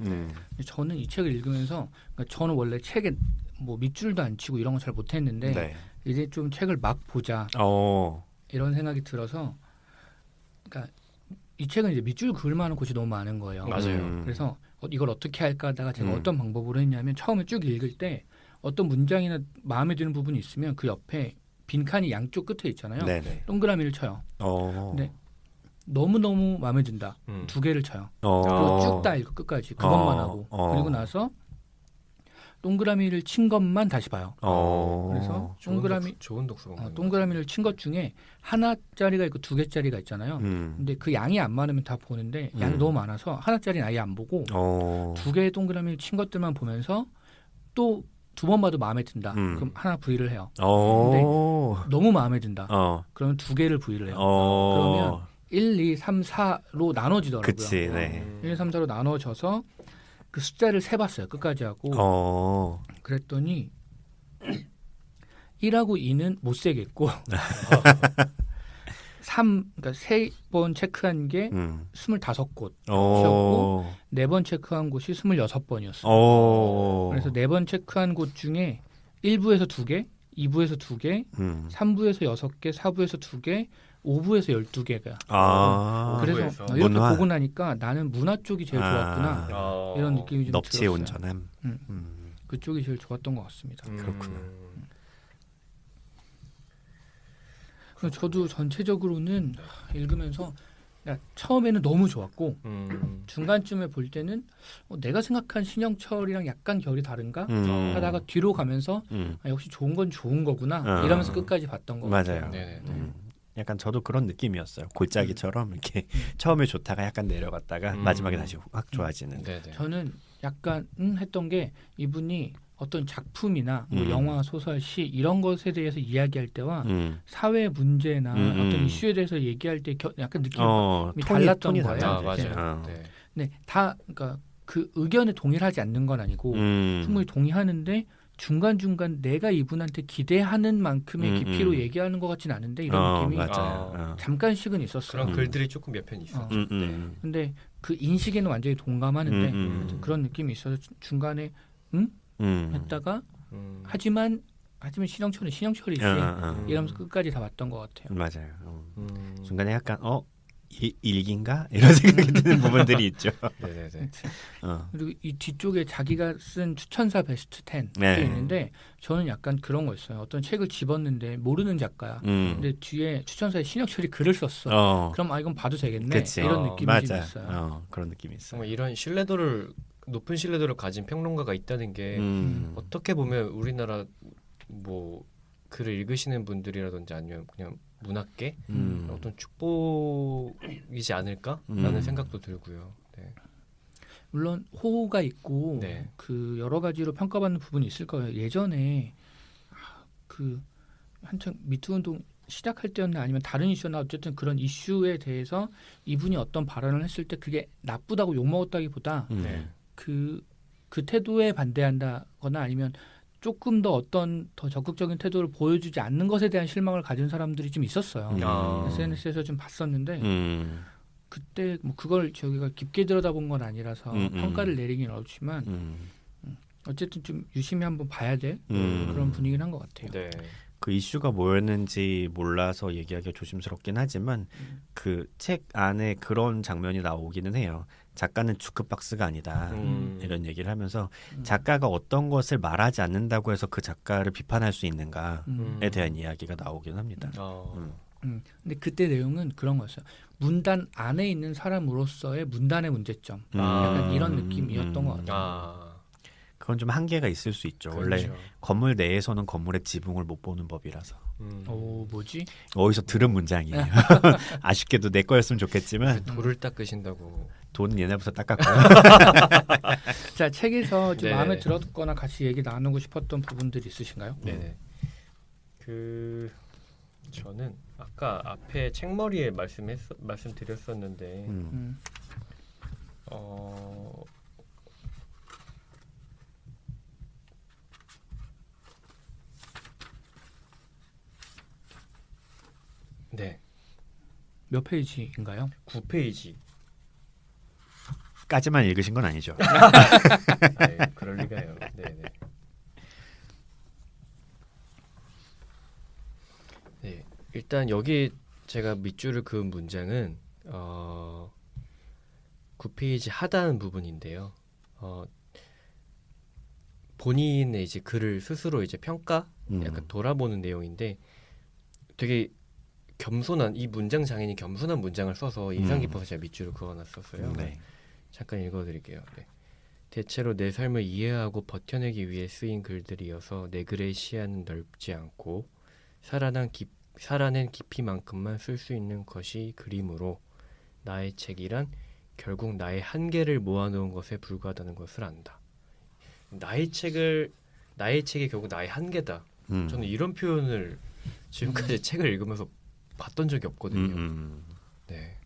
저는 이 책을 읽으면서 그러니까 저는 원래 책에 뭐 밑줄도 안 치고 이런 거 잘 못했는데 이제 좀 책을 막 보자 이런 생각이 들어서 그러니까 이 책은 이제 밑줄 그을 만한 곳이 너무 많은 거예요. 맞아요. 그래서 이걸 어떻게 할까 하다가 제가 어떤 방법으로 했냐면 처음에 쭉 읽을 때 어떤 문장이나 마음에 드는 부분이 있으면 그 옆에 빈칸이 양쪽 끝에 있잖아요. 동그라미를 쳐요. 근데 너무너무 마음에 든다. 2개를 쳐요. 그리고 쭉 다 읽고 끝까지 그것만 하고 그리고 나서 동그라미를 친 것만 다시 봐요. 그래서 좋은 독서 방법. 동그라미를 친 것 중에 하나짜리가 있고 2개짜리가 있잖아요. 근데 그 양이 안 많으면 다 보는데 양이 너무 많아서 하나짜리는 아예 안 보고 2개의 동그라미를 친 것들만 보면서 또 2번 봐도 마음에 든다. 그럼 하나 V를 해요. 근데 너무 마음에 든다. 그러면 2개를 V를 해요. 그러면 1, 2, 3, 4로 나눠지더라고요. 그치, 네. 1, 2, 3, 4로 나눠져서 그 숫자를 세봤어요. 끝까지 하고. 그랬더니 1하고 2는 못 세겠고 3, 그러니까 3번 체크한 게 25곳이었고 4번 체크한 곳이 26번이었어요. 그래서 4번 체크한 곳 중에 1부에서 2개, 2부에서 2개, 3부에서 6개, 4부에서 2개, 5부에서 12개가. 그래서 이렇게 문화. 보고 나니까 나는 문화 쪽이 제일 좋았구나. 이런 느낌이 좀 넙치의 들었어요. 온전함. 그쪽이 제일 좋았던 것 같습니다. 그렇구나. 그래서 저도 전체적으로는 읽으면서 처음에는 너무 좋았고 중간쯤에 볼 때는 내가 생각한 신영철이랑 약간 결이 다른가 하다가 뒤로 가면서 역시 좋은 건 좋은 거구나 이러면서 끝까지 봤던 거 같아요. 맞아요. 약간 저도 그런 느낌이었어요. 골짜기처럼 이렇게 처음에 좋다가 약간 내려갔다가 마지막에 다시 확 좋아지는. 저는 약간 했던 게 이분이 어떤 작품이나 뭐 영화, 소설, 시 이런 것에 대해서 이야기할 때와 사회 문제나 어떤 이슈에 대해서 얘기할 때 약간 느낌이 달랐던 거예요. 맞아요. 네, 다 그러니까 그 의견에 동일하지 않는 건 아니고 충분히 동의하는데 중간중간 내가 이분한테 기대하는 만큼의 깊이로 얘기하는 것 같지는 않은데 이런 느낌이 잠깐씩은 있었어요. 그런 글들이 조금 몇 편 있었죠. 근데 그 인식에는 완전히 동감하는데 그런 느낌이 있어서 중간에 했다가 하지만 신영철은 신영철이지 이러면서 끝까지 다 봤던 것 같아요. 맞아요. 중간에 약간 일기인가 이런 생각이 드는 부분들이 있죠. 네네네. 그리고 이 뒤쪽에 자기가 쓴 추천사 베스트 10도 있는데 저는 약간 그런 거 있어요. 어떤 책을 집었는데 모르는 작가야. 근데 뒤에 추천사에 신영철이 글을 썼어. 그럼 이건 봐도 되겠네. 그치. 이런 느낌이 좀 있어요. 그런 느낌이 있어요. 이런 높은 신뢰도를 가진 평론가가 있다는 게 어떻게 보면 우리나라 뭐 글을 읽으시는 분들이라든지 아니면 그냥 문학계 어떤 축복이지 않을까라는 생각도 들고요. 네. 물론 호가 있고 그 여러 가지로 평가받는 부분이 있을 거예요. 예전에 그 한창 미투 운동 시작할 때였나 아니면 다른 이슈나 어쨌든 그런 이슈에 대해서 이분이 어떤 발언을 했을 때 그게 나쁘다고 욕먹었다기보다 그 태도에 반대한다거나 아니면 조금 더 어떤 더 적극적인 태도를 보여주지 않는 것에 대한 실망을 가진 사람들이 좀 있었어요. SNS에서 좀 봤었는데 그때 뭐 그걸 저희가 깊게 들여다본 건 아니라서 평가를 내리긴 어렵지만 어쨌든 좀 유심히 한번 봐야 될 그런 분위기는 한 것 같아요. 네. 그 이슈가 뭐였는지 몰라서 얘기하기가 조심스럽긴 하지만 그 책 안에 그런 장면이 나오기는 해요. 작가는 주크박스가 아니다 이런 얘기를 하면서 작가가 어떤 것을 말하지 않는다고 해서 그 작가를 비판할 수 있는가에 대한 이야기가 나오긴 합니다. 근데 그때 내용은 그런 거였어요. 문단 안에 있는 사람으로서의 문단의 문제점 약간 이런 느낌이었던 것 같아요. 그건 좀 한계가 있을 수 있죠. 그렇죠. 원래 건물 내에서는 건물의 지붕을 못 보는 법이라서. 뭐지? 어디서 들은 문장이에요. 아쉽게도 내 거였으면 좋겠지만 돌을 닦으신다고. 돈은 옛날부터 닦았고. 자, 책에서 좀 마음에 들었거나 같이 얘기 나누고 싶었던 부분들이 있으신가요? 네네. 저는 아까 앞에 책머리에 말씀드렸었는데 네. 몇 페이지인가요? 9페이지. 까지만 읽으신 건 아니죠? 그럴 리가요. 네네. 네, 일단 여기 제가 밑줄을 그은 문장은 9페이지 하단 부분인데요. 본인의 이제 글을 스스로 이제 평가, 약간 돌아보는 내용인데 되게 겸손한 이 문장 장인이 겸손한 문장을 써서 인상 음. 깊어서 제가 밑줄을 그어놨었어요. 네. 잠깐 읽어드릴게요. 네. 대체로 내 삶을 이해하고 버텨내기 위해 쓰인 글들이어서 내 글의 시야는 넓지 않고 살아낸 깊이만큼만 쓸 수 있는 것이 글이므로 나의 책이란 결국 나의 한계를 모아놓은 것에 불과하다는 것을 안다. 나의 책이 결국 나의 한계다. 저는 이런 표현을 지금까지 책을 읽으면서 봤던 적이 없거든요. 네.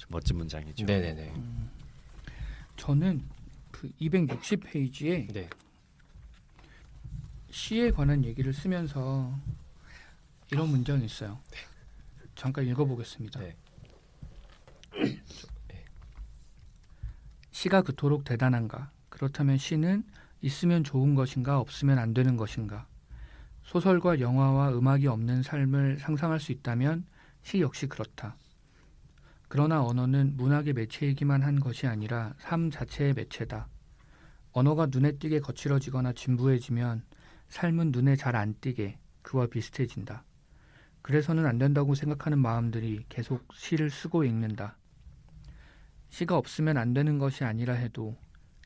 멋진 문장이죠. 네네네. 저는 그 260페이지에 네. 시에 관한 얘기를 쓰면서 이런 문장이 있어요. 잠깐 읽어보겠습니다. 네. 시가 그토록 대단한가? 그렇다면 시는 있으면 좋은 것인가 없으면 안 되는 것인가? 소설과 영화와 음악이 없는 삶을 상상할 수 있다면 시 역시 그렇다. 그러나 언어는 문학의 매체이기만 한 것이 아니라 삶 자체의 매체다. 언어가 눈에 띄게 거칠어지거나 진부해지면 삶은 눈에 잘 안 띄게 그와 비슷해진다. 그래서는 안 된다고 생각하는 마음들이 계속 시를 쓰고 읽는다. 시가 없으면 안 되는 것이 아니라 해도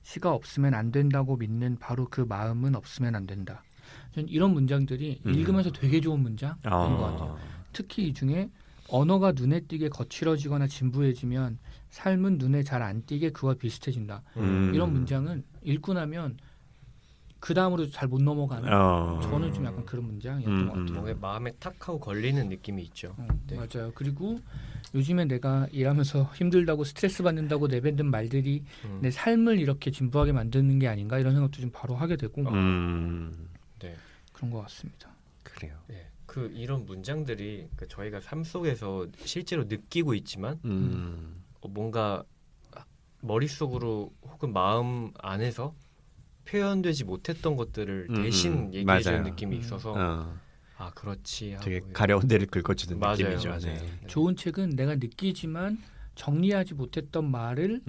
시가 없으면 안 된다고 믿는 바로 그 마음은 없으면 안 된다. 저는 이런 문장들이 읽으면서 되게 좋은 문장인 것 같아요. 특히 이 중에 언어가 눈에 띄게 거칠어지거나 진부해지면 삶은 눈에 잘 안 띄게 그와 비슷해진다. 이런 문장은 읽고 나면 그 다음으로 잘 못 넘어가는 저는 좀 약간 그런 문장이었던 것 같아요. 뭔가 마음에 탁 하고 걸리는 느낌이 있죠. 네. 맞아요. 그리고 요즘에 내가 일하면서 힘들다고 스트레스 받는다고 내뱉는 말들이 내 삶을 이렇게 진부하게 만드는 게 아닌가 이런 생각도 좀 바로 하게 되고 네. 그런 것 같습니다. 그래요. 네. 그 이런 문장들이 저희가 삶 속에서 실제로 느끼고 있지만 뭔가 머릿속으로 혹은 마음 안에서 표현되지 못했던 것들을 대신 얘기해주는 맞아요. 느낌이 있어서 아 그렇지 하고 되게 가려운 데를 긁어주는 맞아요, 느낌이죠. 맞아요. 네. 좋은 책은 내가 느끼지만 정리하지 못했던 말을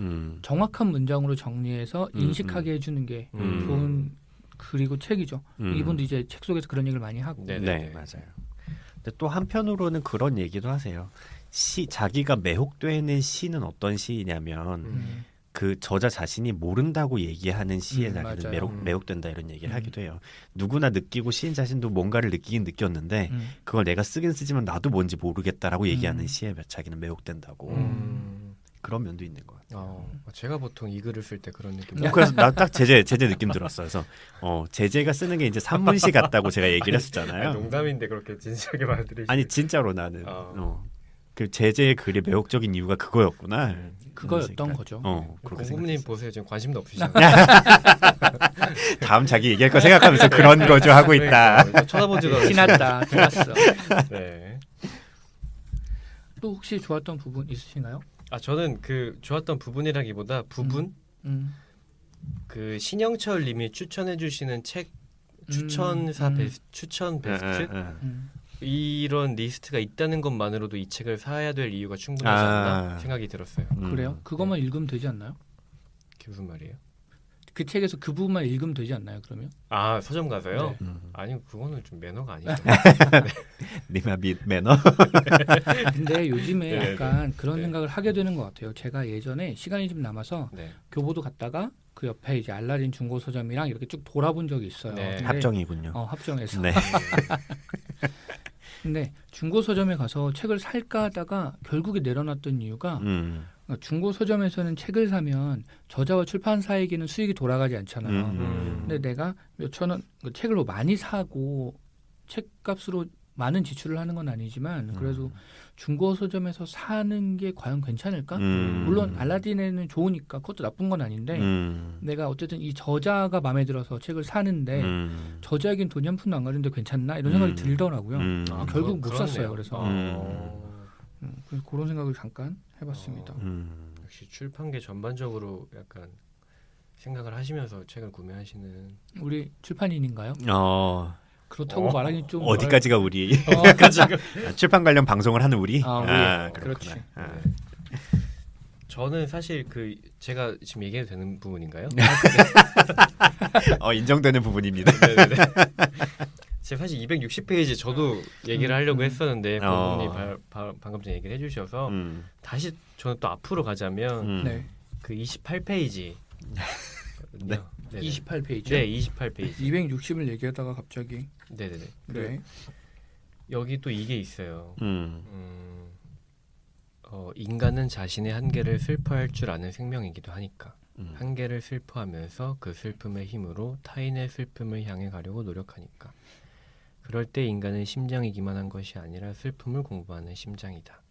정확한 문장으로 정리해서 인식하게 해주는 게 좋은 그리고 책이죠. 이분도 이제 책 속에서 그런 얘기를 많이 하고. 네, 맞아요. 근데 또 한편으로는 그런 얘기도 하세요. 자기가 매혹되는 시는 어떤 시냐면 그 저자 자신이 모른다고 얘기하는 시에 자기는 맞아요. 매혹된다 이런 얘기를 하기도 해요. 누구나 느끼고 시인 자신도 뭔가를 느끼긴 느꼈는데 그걸 내가 쓰긴 쓰지만 나도 뭔지 모르겠다라고 얘기하는 시에 자기는 매혹된다고 그런 면도 있는 것 같아요. 제가 보통 이 글을 쓸 때 그런 느낌. 그래서 나 딱 제재 느낌 들었어요. 그래서 제재가 쓰는 게 이제 산문시 같다고 제가 얘기를 했었잖아요. 농담인데 그렇게 진지하게 말들으시. 아니 진짜로 나는 그 제재의 글의 매혹적인 이유가 그거였구나. 그거였던 거죠. 그렇게 공부님 보세요. 지금 관심도 없으시죠. 다음 자기 얘기할 거 생각하면서 그런 거죠 하고 있다. 그러니까, 쳐다보지도 않으시고. 티났다. 좋았어. 네. 또 혹시 좋았던 부분 있으신가요? 저는 그 좋았던 부분이라기보다 그 신영철님이 추천해주시는 책 추천사 추천 베스트 이런 리스트가 있다는 것만으로도 이 책을 사야 될 이유가 충분하지 않나 생각이 들었어요. 그래요? 그것만 읽으면 되지 않나요? 그게 무슨 말이에요? 그 책에서 그 부분만 읽으면 되지 않나요? 그러면? 서점 가서요? 네. 아니 그거는 좀 매너가 아니죠. 니마 및 매너. 근데 요즘에 네, 약간 그런 네. 생각을 하게 되는 것 같아요. 제가 예전에 시간이 좀 남아서 네. 교보도 갔다가 그 옆에 이제 알라딘 중고 서점이랑 이렇게 쭉 돌아본 적이 있어요. 네. 근데 합정이군요. 합정에서. 네. 근데 중고 서점에 가서 책을 살까 하다가 결국에 내려놨던 이유가 그러니까 중고 서점에서는 책을 사면 저자와 출판사에게는 수익이 돌아가지 않잖아요. 근데 내가 몇천 원 책을 뭐 많이 사고 책값으로 많은 지출을 하는 건 아니지만 그래도 중고 서점에서 사는 게 과연 괜찮을까? 물론 알라딘에는 좋으니까 그것도 나쁜 건 아닌데 내가 어쨌든 이 저자가 마음에 들어서 책을 사는데 저자에겐 돈이 한 푼도 안 가는데 괜찮나? 이런 생각이 들더라고요. 결국 못 샀어요. 그래서 그래서 그런 생각을 잠깐 해봤습니다. 역시 출판계 전반적으로 약간 생각을 하시면서 책을 구매하시는 우리 출판인인가요? 그렇다고 어. 말하기 좀 어디까지가 우리 지금 출판 관련 방송을 하는 우리? 우리. 그렇구나. 그렇지. 저는 사실 그 제가 지금 얘기해도 되는 부분인가요? 인정되는 부분입니다. 네네네. 제가 사실 260페이지 저도 얘기를 하려고 했었는데 어. 부모님이 방금 전에 얘기를 해주셔서 다시 저는 또 앞으로 가자면 네. 그 28페이지 네. 28페이지. 네, 28페이지. 260을 얘기하다가 갑자기. 네네네. 네. 여기 또 이게 있어요. 인간은 자신의 한계를 슬퍼할 줄 아는 생명이기도 하니까 한계를 슬퍼하면서 그 슬픔의 힘으로 타인의 슬픔을 향해 가려고 노력하니까 그럴 때 인간은 심장이기만 한 것이 아니라 슬픔을 공부하는 심장이다.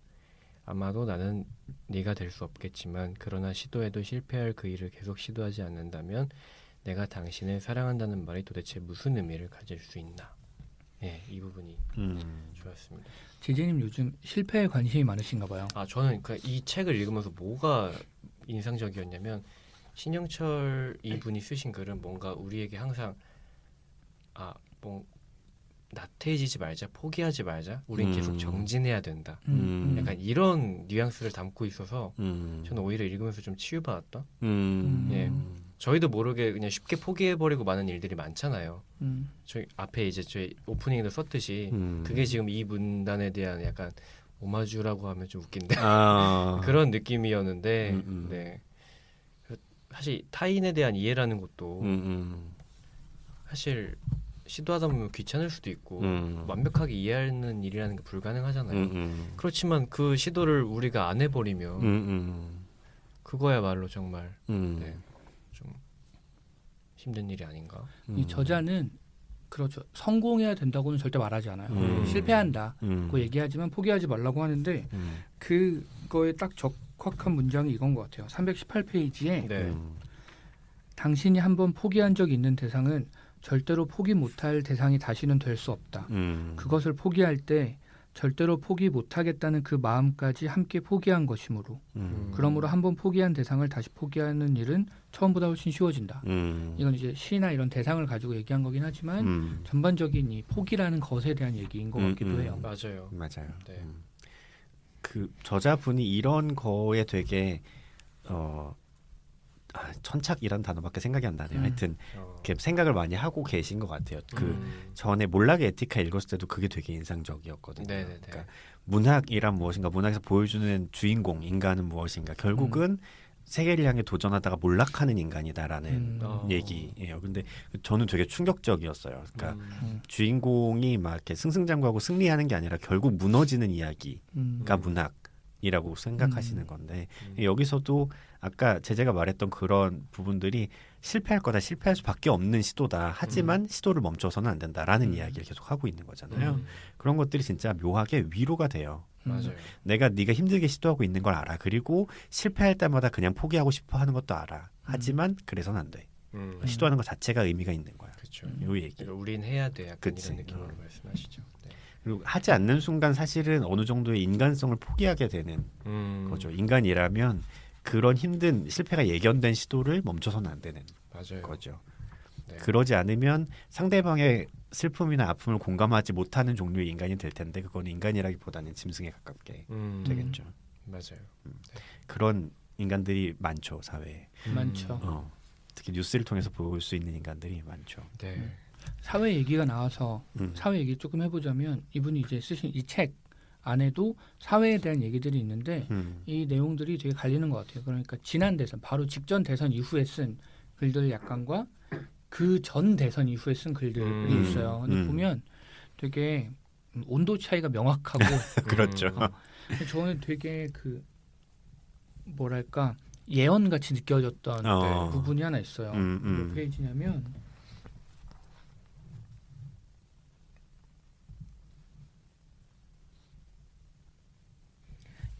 아마도 나는 네가 될 수 없겠지만 그러나 시도해도 실패할 그 일을 계속 시도하지 않는다면 내가 당신을 사랑한다는 말이 도대체 무슨 의미를 가질 수 있나. 예, 이 부분이 좋았습니다. 제재님 요즘 실패에 관심이 많으신가 봐요. 아, 저는 이 책을 읽으면서 뭐가 인상적이었냐면 신영철 이분이 쓰신 글은 뭔가 우리에게 항상 뭐 나태해지지 말자, 포기하지 말자, 우린 계속 정진해야 된다. 약간 이런 뉘앙스를 담고 있어서 저는 오히려 읽으면서 좀 치유받았다. 예, 저희도 모르게 그냥 쉽게 포기해버리고 많은 일들이 많잖아요. 저희 앞에 이제 저희 오프닝에도 썼듯이 그게 지금 이 문단에 대한 약간 오마주라고 하면 좀 웃긴데 그런 느낌이었는데 네. 사실 타인에 대한 이해라는 것도 사실 시도하다 보면 귀찮을 수도 있고 완벽하게 이해하는 일이라는 게 불가능하잖아요. 그렇지만 그 시도를 우리가 안 해버리면 그거야말로 정말 네, 좀 힘든 일이 아닌가. 이 저자는 그렇죠. 성공해야 된다고는 절대 말하지 않아요. 실패한다고 얘기하지만 포기하지 말라고 하는데 그거에 딱 적확한 문장이 이건 것 같아요. 318페이지에 네. 당신이 한번 포기한 적이 있는 대상은 절대로 포기 못할 대상이 다시는 될 수 없다. 그것을 포기할 때 절대로 포기 못하겠다는 그 마음까지 함께 포기한 것이므로 그러므로 한번 포기한 대상을 다시 포기하는 일은 처음보다 훨씬 쉬워진다. 이건 이제 시나 이런 대상을 가지고 얘기한 거긴 하지만 전반적인 이 포기라는 것에 대한 얘기인 것 같기도 해요. 맞아요. 네. 그 저자분이 이런 거에 되게 천착이란 단어밖에 생각이 안 나네요. 하여튼 이렇게 생각을 많이 하고 계신 것 같아요. 그 전에 몰락의 에티카 읽었을 때도 그게 되게 인상적이었거든요. 네네네. 그러니까 문학이란 무엇인가, 문학에서 보여주는 주인공 인간은 무엇인가, 결국은 세계를 향해 도전하다가 몰락하는 인간이다라는 얘기예요. 근데 저는 되게 충격적이었어요. 그러니까 주인공이 막 이렇게 승승장구하고 승리하는 게 아니라 결국 무너지는 이야기가 문학이라고 생각하시는 건데 여기서도 아까 제재가 말했던 그런 부분들이 실패할 거다, 실패할 수밖에 없는 시도다. 하지만 시도를 멈춰서는 안 된다라는 이야기를 계속 하고 있는 거잖아요. 그런 것들이 진짜 묘하게 위로가 돼요. 맞아요. 네가 힘들게 시도하고 있는 걸 알아. 그리고 실패할 때마다 그냥 포기하고 싶어 하는 것도 알아. 하지만 그래서는 안 돼. 시도하는 것 자체가 의미가 있는 거야. 그렇죠. 요 얘기. 그러니까 우린 해야 돼. 약간 그치. 이런 느낌으로 말씀하시죠. 네. 그리고 하지 않는 순간 사실은 어느 정도의 인간성을 포기하게 되는 거죠. 인간이라면 그런 힘든 실패가 예견된 시도를 멈춰서는 안 되는 맞아요. 거죠. 네. 그러지 않으면 상대방의 슬픔이나 아픔을 공감하지 못하는 종류의 인간이 될 텐데 그건 인간이라기보다는 짐승에 가깝게 되겠죠. 맞아요. 그런 인간들이 많죠, 사회에. 많죠. 특히 뉴스를 통해서 볼 수 있는 인간들이 많죠. 네. 사회 얘기가 나와서 사회 얘기 조금 해보자면 이분이 이제 쓰신 이 책 안에도 사회에 대한 얘기들이 있는데 이 내용들이 되게 갈리는 것 같아요. 그러니까 지난 대선, 바로 직전 대선 이후에 쓴 글들 약간과 그 전 대선 이후에 쓴 글들이 있어요. 근데 보면 되게 온도 차이가 명확하고 그렇죠. 저는 되게 그 뭐랄까 예언같이 느껴졌던 부분이 하나 있어요. 몇 페이지냐면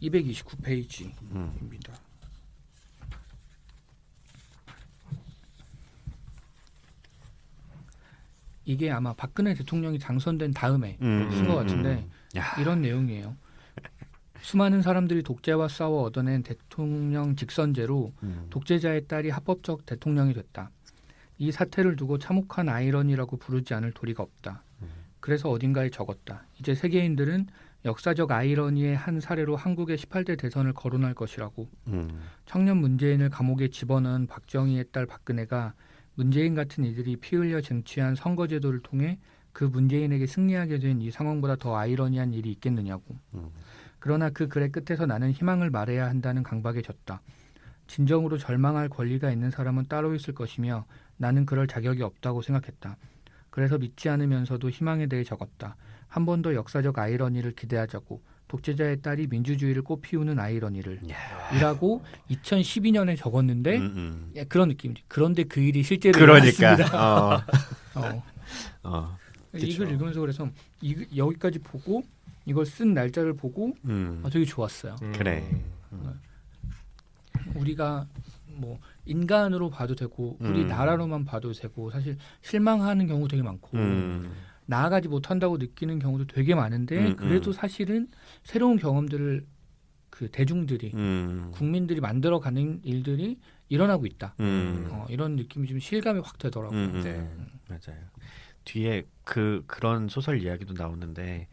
229페이지입니다. 이게 아마 박근혜 대통령이 당선된 다음에 쓴 것 같은데 이런 내용이에요. 수많은 사람들이 독재와 싸워 얻어낸 대통령 직선제로 독재자의 딸이 합법적 대통령이 됐다. 이 사태를 두고 참혹한 아이러니라고 부르지 않을 도리가 없다. 그래서 어딘가에 적었다. 이제 세계인들은 역사적 아이러니의 한 사례로 한국의 18대 대선을 거론할 것이라고. 청년 문재인을 감옥에 집어넣은 박정희의 딸 박근혜가 문재인 같은 이들이 피 흘려 쟁취한 선거제도를 통해 그 문재인에게 승리하게 된 이 상황보다 더 아이러니한 일이 있겠느냐고. 그러나 그 글의 끝에서 나는 희망을 말해야 한다는 강박에 졌다. 진정으로 절망할 권리가 있는 사람은 따로 있을 것이며 나는 그럴 자격이 없다고 생각했다. 그래서 믿지 않으면서도 희망에 대해 적었다. 한 번 더 역사적 아이러니를 기대하자고. 독재자의 딸이 민주주의를 꽃피우는 아이러니를 이라고 2012년에 적었는데 야, 그런 느낌이지. 그런데 그 일이 실제로 일어났습니다. 이걸 읽으면서 그래서 여기까지 보고 이걸 쓴 날짜를 보고 되게 좋았어요. 그래. 우리가 뭐 인간으로 봐도 되고 우리나라로만 봐도 되고 사실 실망하는 경우 되게 많고 나아가지 못한다고 느끼는 경우도 되게 많은데 그래도 사실은 새로운 경험들을 그 대중들이 국민들이 만들어가는 일들이 일어나고 있다. 이런 느낌이 좀 실감이 확 되더라고요. 네. 맞아요. 뒤에 그런 소설 이야기도 나오는데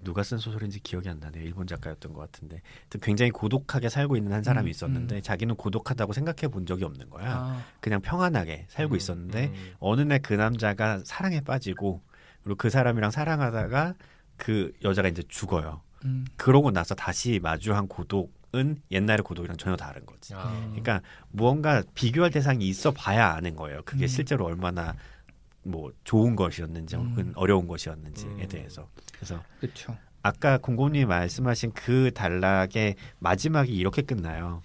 누가 쓴 소설인지 기억이 안 나네요. 일본 작가였던 것 같은데 굉장히 고독하게 살고 있는 한 사람이 있었는데 자기는 고독하다고 생각해 본 적이 없는 거야. 그냥 평안하게 살고 있었는데 어느 날 그 남자가 사랑에 빠지고 그리고 그 사람이랑 사랑하다가 그 여자가 이제 죽어요. 그러고 나서 다시 마주한 고독은 옛날의 고독이랑 전혀 다른 거지. 그러니까 무언가 비교할 대상이 있어 봐야 아는 거예요. 그게 실제로 얼마나 뭐 좋은 것이었는지 혹은 어려운 것이었는지에 대해서. 그래서 그렇죠. 아까 공공님이 말씀하신 그 단락의 마지막이 이렇게 끝나요.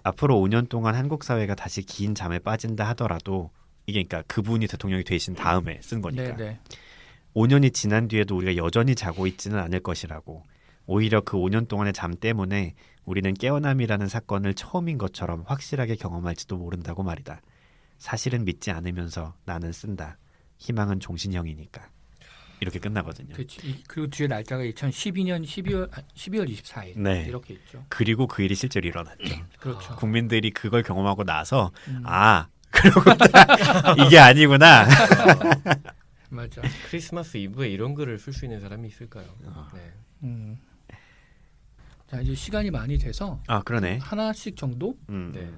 앞으로 5년 동안 한국 사회가 다시 긴 잠에 빠진다 하더라도 이게 그러니까 그분이 대통령이 되신 다음에 쓴 거니까. 네네. 5년이 지난 뒤에도 우리가 여전히 자고 있지는 않을 것이라고. 오히려 그 5년 동안의 잠 때문에 우리는 깨어남이라는 사건을 처음인 것처럼 확실하게 경험할지도 모른다고 말이다. 사실은 믿지 않으면서 나는 쓴다. 희망은 종신형이니까. 이렇게 끝나거든요. 그리고 뒤에 날짜가 2012년 12월 24일 네. 이렇게 있죠. 그리고 그 일이 실제로 일어났죠. 그렇죠. 국민들이 그걸 경험하고 나서 그러고 이게 아니구나. 맞아. 크리스마스 이브에 이런 글을 쓸 수 있는 사람이 있을까요? 네. 자 이제 시간이 많이 돼서 그러네. 하나씩 정도 네.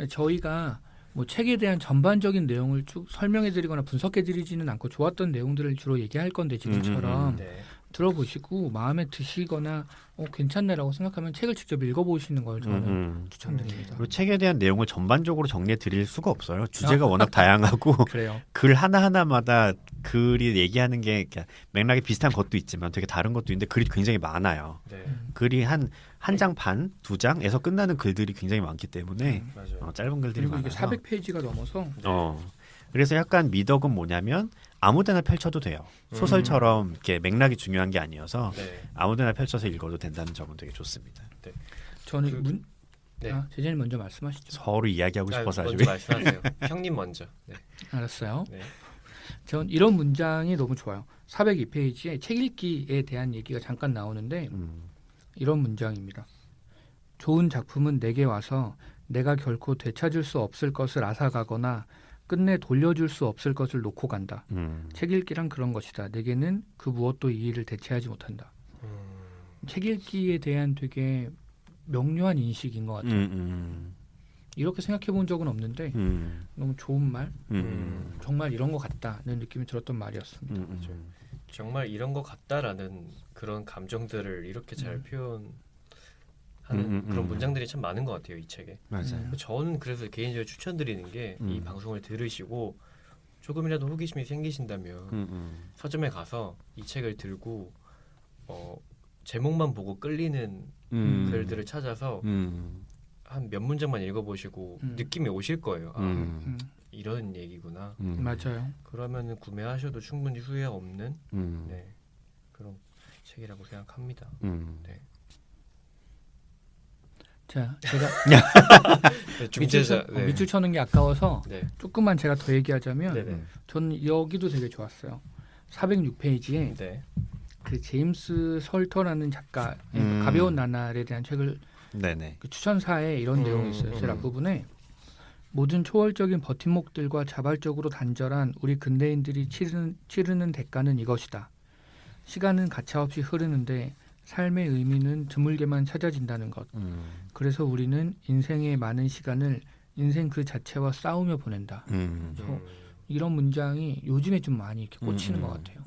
저희가 뭐 책에 대한 전반적인 내용을 쭉 설명해드리거나 분석해드리지는 않고 좋았던 내용들을 주로 얘기할 건데 지금처럼 네. 들어보시고 마음에 드시거나 괜찮네라고 생각하면 책을 직접 읽어보시는 걸 저는 추천드립니다. 그리고 책에 대한 내용을 전반적으로 정리해 드릴 수가 없어요. 주제가 워낙 다양하고 그래요. 글 하나하나마다 글이 얘기하는 게 맥락이 비슷한 것도 있지만 되게 다른 것도 있는데 글이 굉장히 많아요. 네. 글이 한 장 반, 2장에서 끝나는 글들이 굉장히 많기 때문에 짧은 글들이 그리고 많아서 이게 400페이지가 넘어서 그래서 약간 미덕은 뭐냐면 아무데나 펼쳐도 돼요. 소설처럼 이렇게 맥락이 중요한 게 아니어서 아무데나 펼쳐서 읽어도 된다는 점은 되게 좋습니다. 네. 저는 제자님 먼저 말씀하시죠. 서로 이야기하고 싶어서 먼저 말씀하세요. 형님 먼저. 네. 알았어요. 네. 전 이런 문장이 너무 좋아요. 402페이지에 책 읽기에 대한 얘기가 잠깐 나오는데 이런 문장입니다. 좋은 작품은 내게 와서 내가 결코 되찾을 수 없을 것을 앗아가거나 끝내 돌려줄 수 없을 것을 놓고 간다. 책 읽기란 그런 것이다. 내게는 그 무엇도 이 일을 대체하지 못한다. 책 읽기에 대한 되게 명료한 인식인 것 같아요. 이렇게 생각해 본 적은 없는데 너무 좋은 말, 정말 이런 것 같다는 느낌이 들었던 말이었습니다. 정말 이런 것 같다라는 그런 감정들을 이렇게 잘 표현하는 그런 문장들이 참 많은 것 같아요, 이 책에. 맞아요. 저는 그래서 개인적으로 추천드리는 게 이 방송을 들으시고 조금이라도 호기심이 생기신다면 서점에 가서 이 책을 들고 제목만 보고 끌리는 글들을 찾아서 한 몇 문장만 읽어보시고 느낌이 오실 거예요. 이런 얘기구나. 맞아요. 그러면은 구매하셔도 충분히 후회 없는 그런 책이라고 생각합니다. 네. 자, 제가 중재자 밑줄 쳐는 게 아까워서 네. 조금만 제가 더 얘기하자면 네네. 저는 여기도 되게 좋았어요. 406페이지에 네. 그 제임스 설터라는 작가의 가벼운 나날에 대한 책을 그 추천사에 이런 내용이 있어요. 제일 앞부분에 모든 초월적인 버팀목들과 자발적으로 단절한 우리 근대인들이 치르는 대가는 이것이다. 시간은 가차없이 흐르는데 삶의 의미는 드물게만 찾아진다는 것. 그래서 우리는 인생의 많은 시간을 인생 그 자체와 싸우며 보낸다. 이런 문장이 요즘에 좀 많이 이렇게 꽂히는 것 같아요.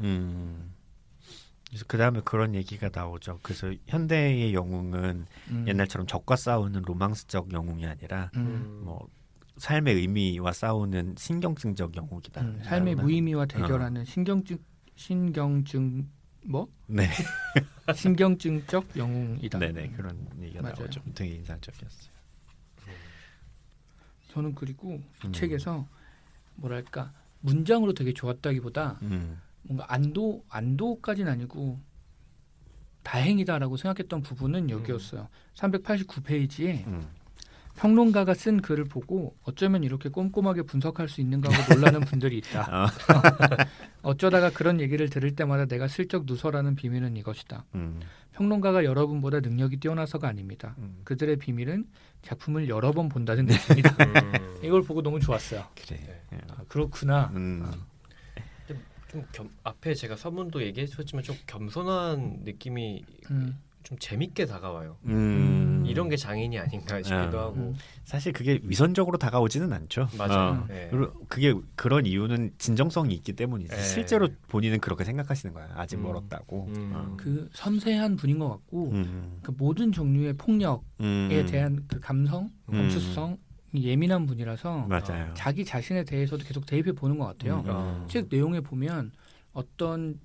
그래서 그 다음에 그런 얘기가 나오죠. 그래서 현대의 영웅은 옛날처럼 적과 싸우는 로망스적 영웅이 아니라 뭐 삶의 의미와 싸우는 신경증적 영웅이다. 삶의 무의미와 대결하는 신경증 뭐? 네. 신경증적 영웅이다. 네네 그런 얘기가 맞아요. 나오죠. 되게 인상적이었어요. 저는 그리고 이 책에서 뭐랄까 문장으로 되게 좋았다기보다 뭔가 안도까지는 아니고 다행이다라고 생각했던 부분은 여기였어요. 389페이지에 평론가가 쓴 글을 보고 어쩌면 이렇게 꼼꼼하게 분석할 수 있는가 하고 놀라는 분들이 있다. 어쩌다가 그런 얘기를 들을 때마다 내가 슬쩍 누설하는 비밀은 이것이다. 평론가가 여러분보다 능력이 뛰어나서가 아닙니다. 그들의 비밀은 작품을 여러 번 본다는 뜻입니다. 이걸 보고 너무 좋았어요. 그래. 아, 그렇구나. 좀 앞에 제가 서문도 얘기했었지만 좀 겸손한 느낌이 좀 재밌게 다가와요. 이런 게 장인이 아닌가 싶기도 하고. 사실 그게 위선적으로 다가오지는 않죠. 맞아요. 네. 그리고 그게 그런 이유는 진정성이 있기 때문이지. 네. 실제로 본인은 그렇게 생각하시는 거야. 아직 멀었다고. 그 섬세한 분인 것 같고 그 모든 종류의 폭력에 대한 그 감성, 감수성 예민한 분이라서 맞아요. 자기 자신에 대해서도 계속 대입해 보는 것 같아요. 책 내용에 보면 어떤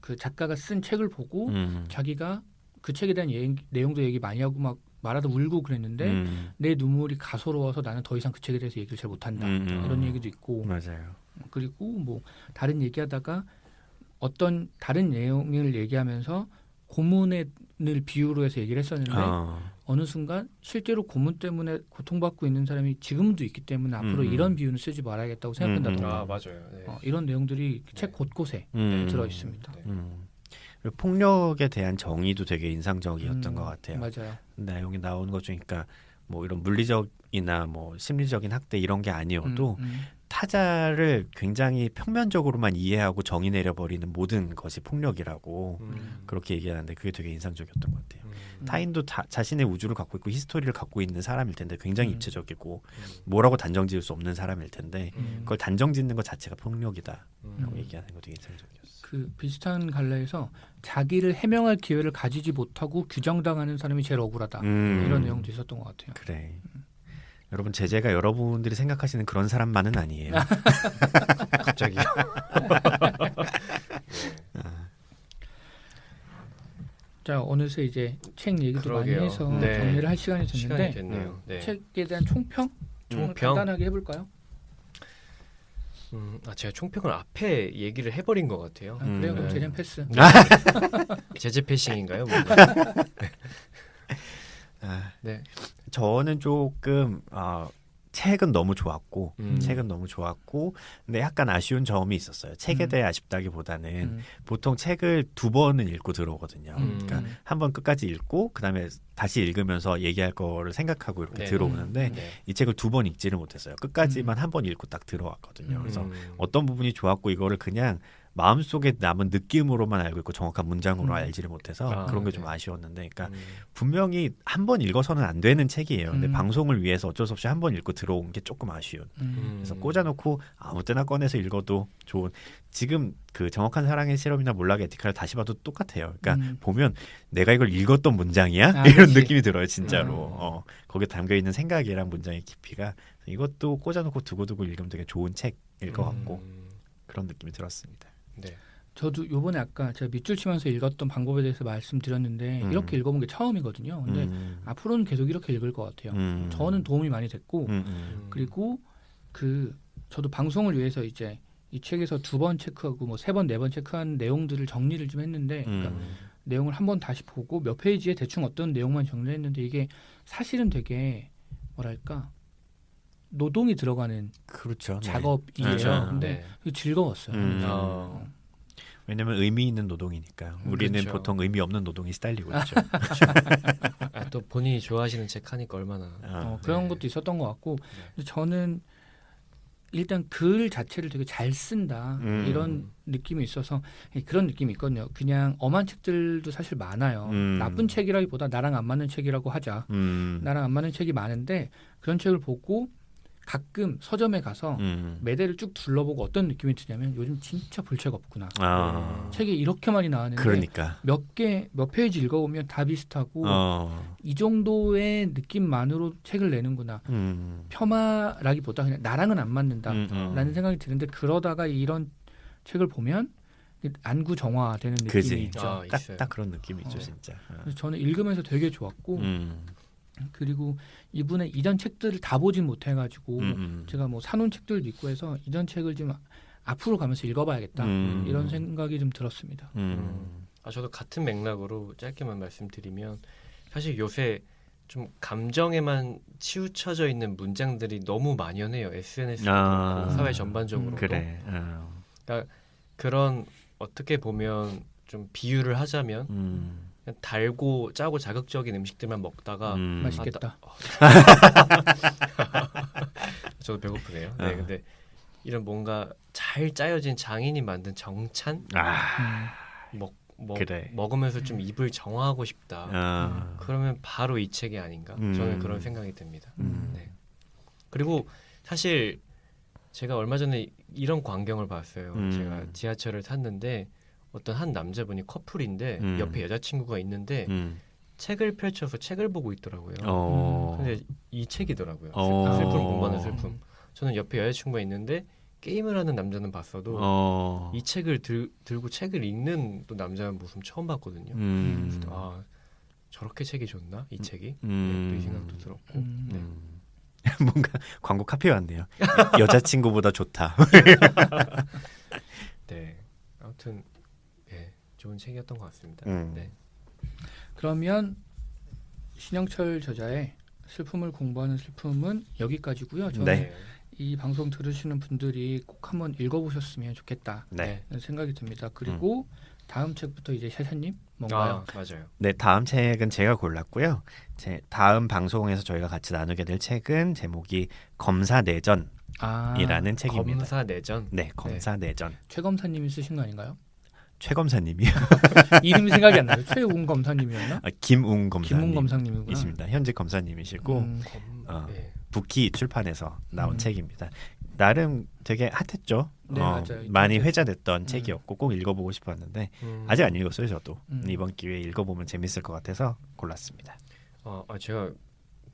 그 작가가 쓴 책을 보고 자기가 그 책에 대한 내용도 얘기 많이 하고 막 말하다 울고 그랬는데 내 눈물이 가소로워서 나는 더 이상 그 책에 대해서 얘기를 잘 못한다 이런 얘기도 있고 맞아요. 그리고 뭐 다른 얘기하다가 어떤 다른 내용을 얘기하면서 고문을 비유로 해서 얘기를 했었는데 어느 순간 실제로 고문 때문에 고통받고 있는 사람이 지금도 있기 때문에 앞으로 이런 비유는 쓰지 말아야겠다고 생각한다던가 맞아요. 네. 이런 내용들이 책 곳곳에 들어 있습니다. 그리고 폭력에 대한 정의도 되게 인상적이었던 것 같아요. 맞아요. 내용이 나오는 것 중이니까 뭐 이런 물리적이나 뭐 심리적인 학대 이런 게 아니어도 타자를 굉장히 평면적으로만 이해하고 정의 내려버리는 모든 것이 폭력이라고 그렇게 얘기하는데 그게 되게 인상적이었던 것 같아요. 타인도 자신의 우주를 갖고 있고 히스토리를 갖고 있는 사람일 텐데 굉장히 입체적이고 뭐라고 단정지을 수 없는 사람일 텐데 그걸 단정짓는 것 자체가 폭력이다 라고 얘기하는 거 되게 인상적이었어요. 그 비슷한 갈래에서 자기를 해명할 기회를 가지지 못하고 규정당하는 사람이 제일 억울하다 이런 내용도 있었던 것 같아요. 그래. 여러분 제재가 여러분들이 생각하시는 그런 사람만은 아니에요. 갑자기요. 자 어느새 이제 책 얘기도 그러게요. 많이 해서 네. 정리를 할 시간이 시간이 됐는데 됐네요. 네. 책에 대한 총평? 총평? 간단하게 해볼까요? 제가 총평을 앞에 얘기를 해버린 것 같아요. 그래요? 그럼 네. 제전 패스. 제재 패싱인가요? 뭔가? 네. 저는 조금 책은 너무 좋았고 근데 약간 아쉬운 점이 있었어요. 책에 대해 아쉽다기보다는 보통 책을 2번은 읽고 들어오거든요. 그러니까 한 번 끝까지 읽고 그다음에 다시 읽으면서 얘기할 거를 생각하고 이렇게 들어오는데 이 책을 2번 읽지를 못했어요. 끝까지만 한 번 읽고 딱 들어왔거든요. 그래서 어떤 부분이 좋았고 이거를 그냥 마음속에 남은 느낌으로만 알고 있고 정확한 문장으로 알지를 못해서 그런 게 좀 아쉬웠는데 그러니까 분명히 한 번 읽어서는 안 되는 책이에요. 근데 방송을 위해서 어쩔 수 없이 한 번 읽고 들어온 게 조금 아쉬운. 그래서 꽂아놓고 아무 때나 꺼내서 읽어도 좋은. 지금 그 정확한 사랑의 실험이나 몰락의 에티카를 다시 봐도 똑같아요. 그러니까 보면 내가 이걸 읽었던 문장이야? 이런 그치. 느낌이 들어요. 진짜로. 거기에 담겨있는 생각이랑 문장의 깊이가 이것도 꽂아놓고 두고두고 읽으면 되게 좋은 책일 것 같고 그런 느낌이 들었습니다. 네. 저도 요번에 아까 제가 밑줄 치면서 읽었던 방법에 대해서 말씀드렸는데 이렇게 읽어본 게 처음이거든요. 근데 앞으로는 계속 이렇게 읽을 것 같아요. 저는 도움이 많이 됐고 그리고 저도 방송을 위해서 이제 이 책에서 2번 체크하고 뭐 3번, 4번 체크한 내용들을 정리를 좀 했는데 그러니까 내용을 한번 다시 보고 몇 페이지에 대충 어떤 내용만 정리를 했는데 이게 사실은 되게 뭐랄까 노동이 들어가는 그렇죠. 작업이에요. 그렇죠. 근데 즐거웠어요. 왜냐하면 의미 있는 노동이니까요. 우리는 그렇죠. 보통 의미 없는 노동이 시달리고 있죠. 또 본인이 좋아하시는 책 하니까 얼마나 그런 것도 있었던 것 같고 근데 저는 일단 글 자체를 되게 잘 쓴다 이런 느낌이 있어서 그런 느낌이 있거든요. 그냥 엄한 책들도 사실 많아요. 나쁜 책이라기보다 나랑 안 맞는 책이라고 하자. 나랑 안 맞는 책이 많은데 그런 책을 보고 가끔 서점에 가서 매대를 쭉 둘러보고 어떤 느낌이 드냐면 요즘 진짜 볼 책 없구나. 책이 이렇게 많이 나왔는데 그러니까 몇 페이지 읽어보면 다 비슷하고 이 정도의 느낌만으로 책을 내는구나. 폄하라기보다 그냥 나랑은 안 맞는다라는 생각이 드는데 그러다가 이런 책을 보면 안구정화되는 느낌이 그지. 있죠. 딱 그런 느낌이죠, 진짜. 그래서 저는 읽으면서 되게 좋았고 그리고 이분의 이전 책들을 다 보진 못해가지고 제가 뭐 사놓은 책들도 있고 해서 이전 책을 좀 앞으로 가면서 읽어봐야겠다 이런 생각이 좀 들었습니다. 저도 같은 맥락으로 짧게만 말씀드리면 사실 요새 좀 감정에만 치우쳐져 있는 문장들이 너무 만연해요. SNS도 그렇고 사회 전반적으로도. 그래. 그러니까 그런 어떻게 보면 좀 비유를 하자면 그냥 달고 짜고 자극적인 음식들만 먹다가 맛있겠다. 저도 배고프네요. 네, 근데 이런 뭔가 잘 짜여진 장인이 만든 정찬 그래. 먹으면서 좀 입을 정화하고 싶다. 그러면 바로 이 책이 아닌가? 저는 그런 생각이 듭니다. 네. 그리고 사실 제가 얼마 전에 이런 광경을 봤어요. 제가 지하철을 탔는데 어떤 한 남자분이 커플인데 옆에 여자친구가 있는데 책을 펼쳐서 책을 보고 있더라고요. 근데 이 책이더라고요. 슬픔 공부하는 슬픔. 저는 옆에 여자친구가 있는데 게임을 하는 남자는 봤어도 이 책을 들고 책을 읽는 또 남자 모습 처음 봤거든요. 그래서 저렇게 책이 좋나? 이 책이? 네, 이 생각도 들었고. 네. 뭔가 광고 카피 같네요. 여자친구보다 좋다. 네. 아무튼 좋은 책이었던 것 같습니다. 네. 그러면 신영철 저자의 슬픔을 공부하는 슬픔은 여기까지고요. 저는 네. 이 방송 들으시는 분들이 꼭 한번 읽어보셨으면 좋겠다 네. 생각이 듭니다. 그리고 다음 책부터 이제 샤샤님 뭔가요? 맞아요. 네, 다음 책은 제가 골랐고요. 제 다음 방송에서 저희가 같이 나누게 될 책은 제목이 검사내전이라는 책입니다. 검사내전. 네, 검사내전. 최 검사님이 쓰신 거 아닌가요? 최 검사님이요. 이름이 생각이 안 나요. 최웅 검사님이었나? 김웅 검사님. 김웅 검사님이구나. 있습니다. 현직 검사님이시고 네. 부키 출판에서 나온 책입니다. 나름 되게 핫했죠. 네, 맞아요. 많이 회자됐던 책이었고 꼭 읽어보고 싶었는데 아직 안 읽었어요. 저도 이번 기회에 읽어보면 재밌을 것 같아서 골랐습니다. 제가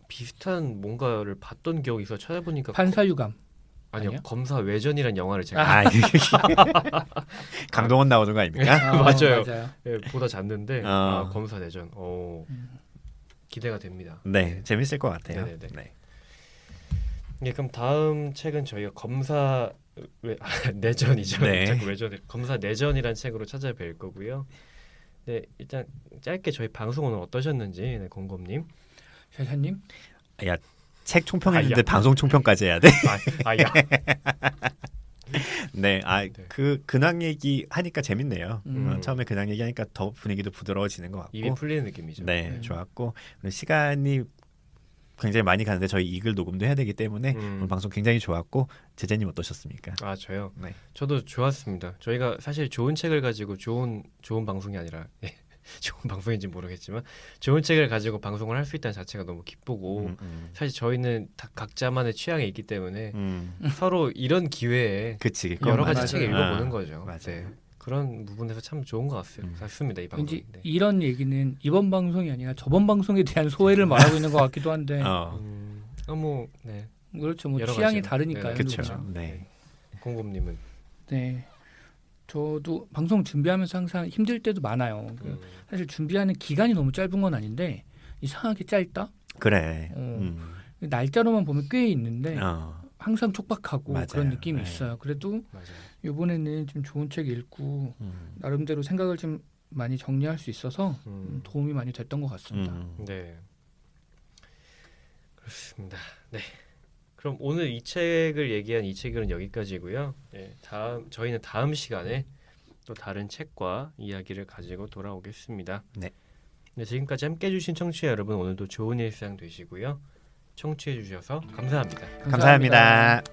비슷한 뭔가를 봤던 기억이 있어 찾아보니까 판사유감. 아니요, 아니야? 검사 외전이란 영화를 제가 강동원 나오는 거 아닙니까? 맞아요. 보다 잤는데 검사 내전. 기대가 됩니다. 네, 재밌을 것 같아요. 네네네. 네. 네, 그럼 다음 책은 저희가 검사 내전이죠. 네. 자꾸 외전을 검사 내전이란 책으로 찾아뵐 거고요. 네, 일단 짧게 저희 방송 오늘 어떠셨는지 공검님. 샤샤님? 야, 책 총평했는데 방송 총평까지 해야 돼? 야. 네, 그 근황 얘기 하니까 재밌네요. 처음에 근황 얘기하니까 더 분위기도 부드러워지는 것 같고. 입이 풀리는 느낌이죠. 네, 좋았고 시간이 굉장히 많이 가는데 저희 이 글 녹음도 해야 되기 때문에 오늘 방송 굉장히 좋았고 제재님 어떠셨습니까? 저요. 네. 저도 좋았습니다. 저희가 사실 좋은 책을 가지고 좋은 방송이 아니라 좋은 방송인지 모르겠지만 좋은 책을 가지고 방송을 할 수 있다는 자체가 너무 기쁘고 사실 저희는 다 각자만의 취향이 있기 때문에 서로 이런 기회에 그치, 여러 가지 맞아요. 책을 읽어보는 거죠. 맞아요. 네. 그런 부분에서 참 좋은 것 같습니다. 이 방송. 왠지 이런 얘기는 이번 방송이 아니라 저번 방송에 대한 소회를 말하고 있는 것 같기도 한데 네. 그렇죠. 뭐 여러 취향이 가지로. 다르니까요. 네, 그렇죠. 네. 공검님은 네. 저도 방송 준비하면서 항상 힘들 때도 많아요. 사실 준비하는 기간이 너무 짧은 건 아닌데 이상하게 짧다. 그래. 날짜로만 보면 꽤 있는데 항상 촉박하고 맞아요. 그런 느낌이 네. 있어요. 그래도 맞아요. 이번에는 좀 좋은 책 읽고 나름대로 생각을 좀 많이 정리할 수 있어서 도움이 많이 됐던 것 같습니다. 네. 그렇습니다. 네. 그럼 오늘 이 책을 얘기한 이 책은 여기까지고요. 네, 저희는 다음 시간에 또 다른 책과 이야기를 가지고 돌아오겠습니다. 네. 네, 지금까지 함께해 주신 청취자 여러분 오늘도 좋은 일상 되시고요. 청취해 주셔서 감사합니다. 감사합니다.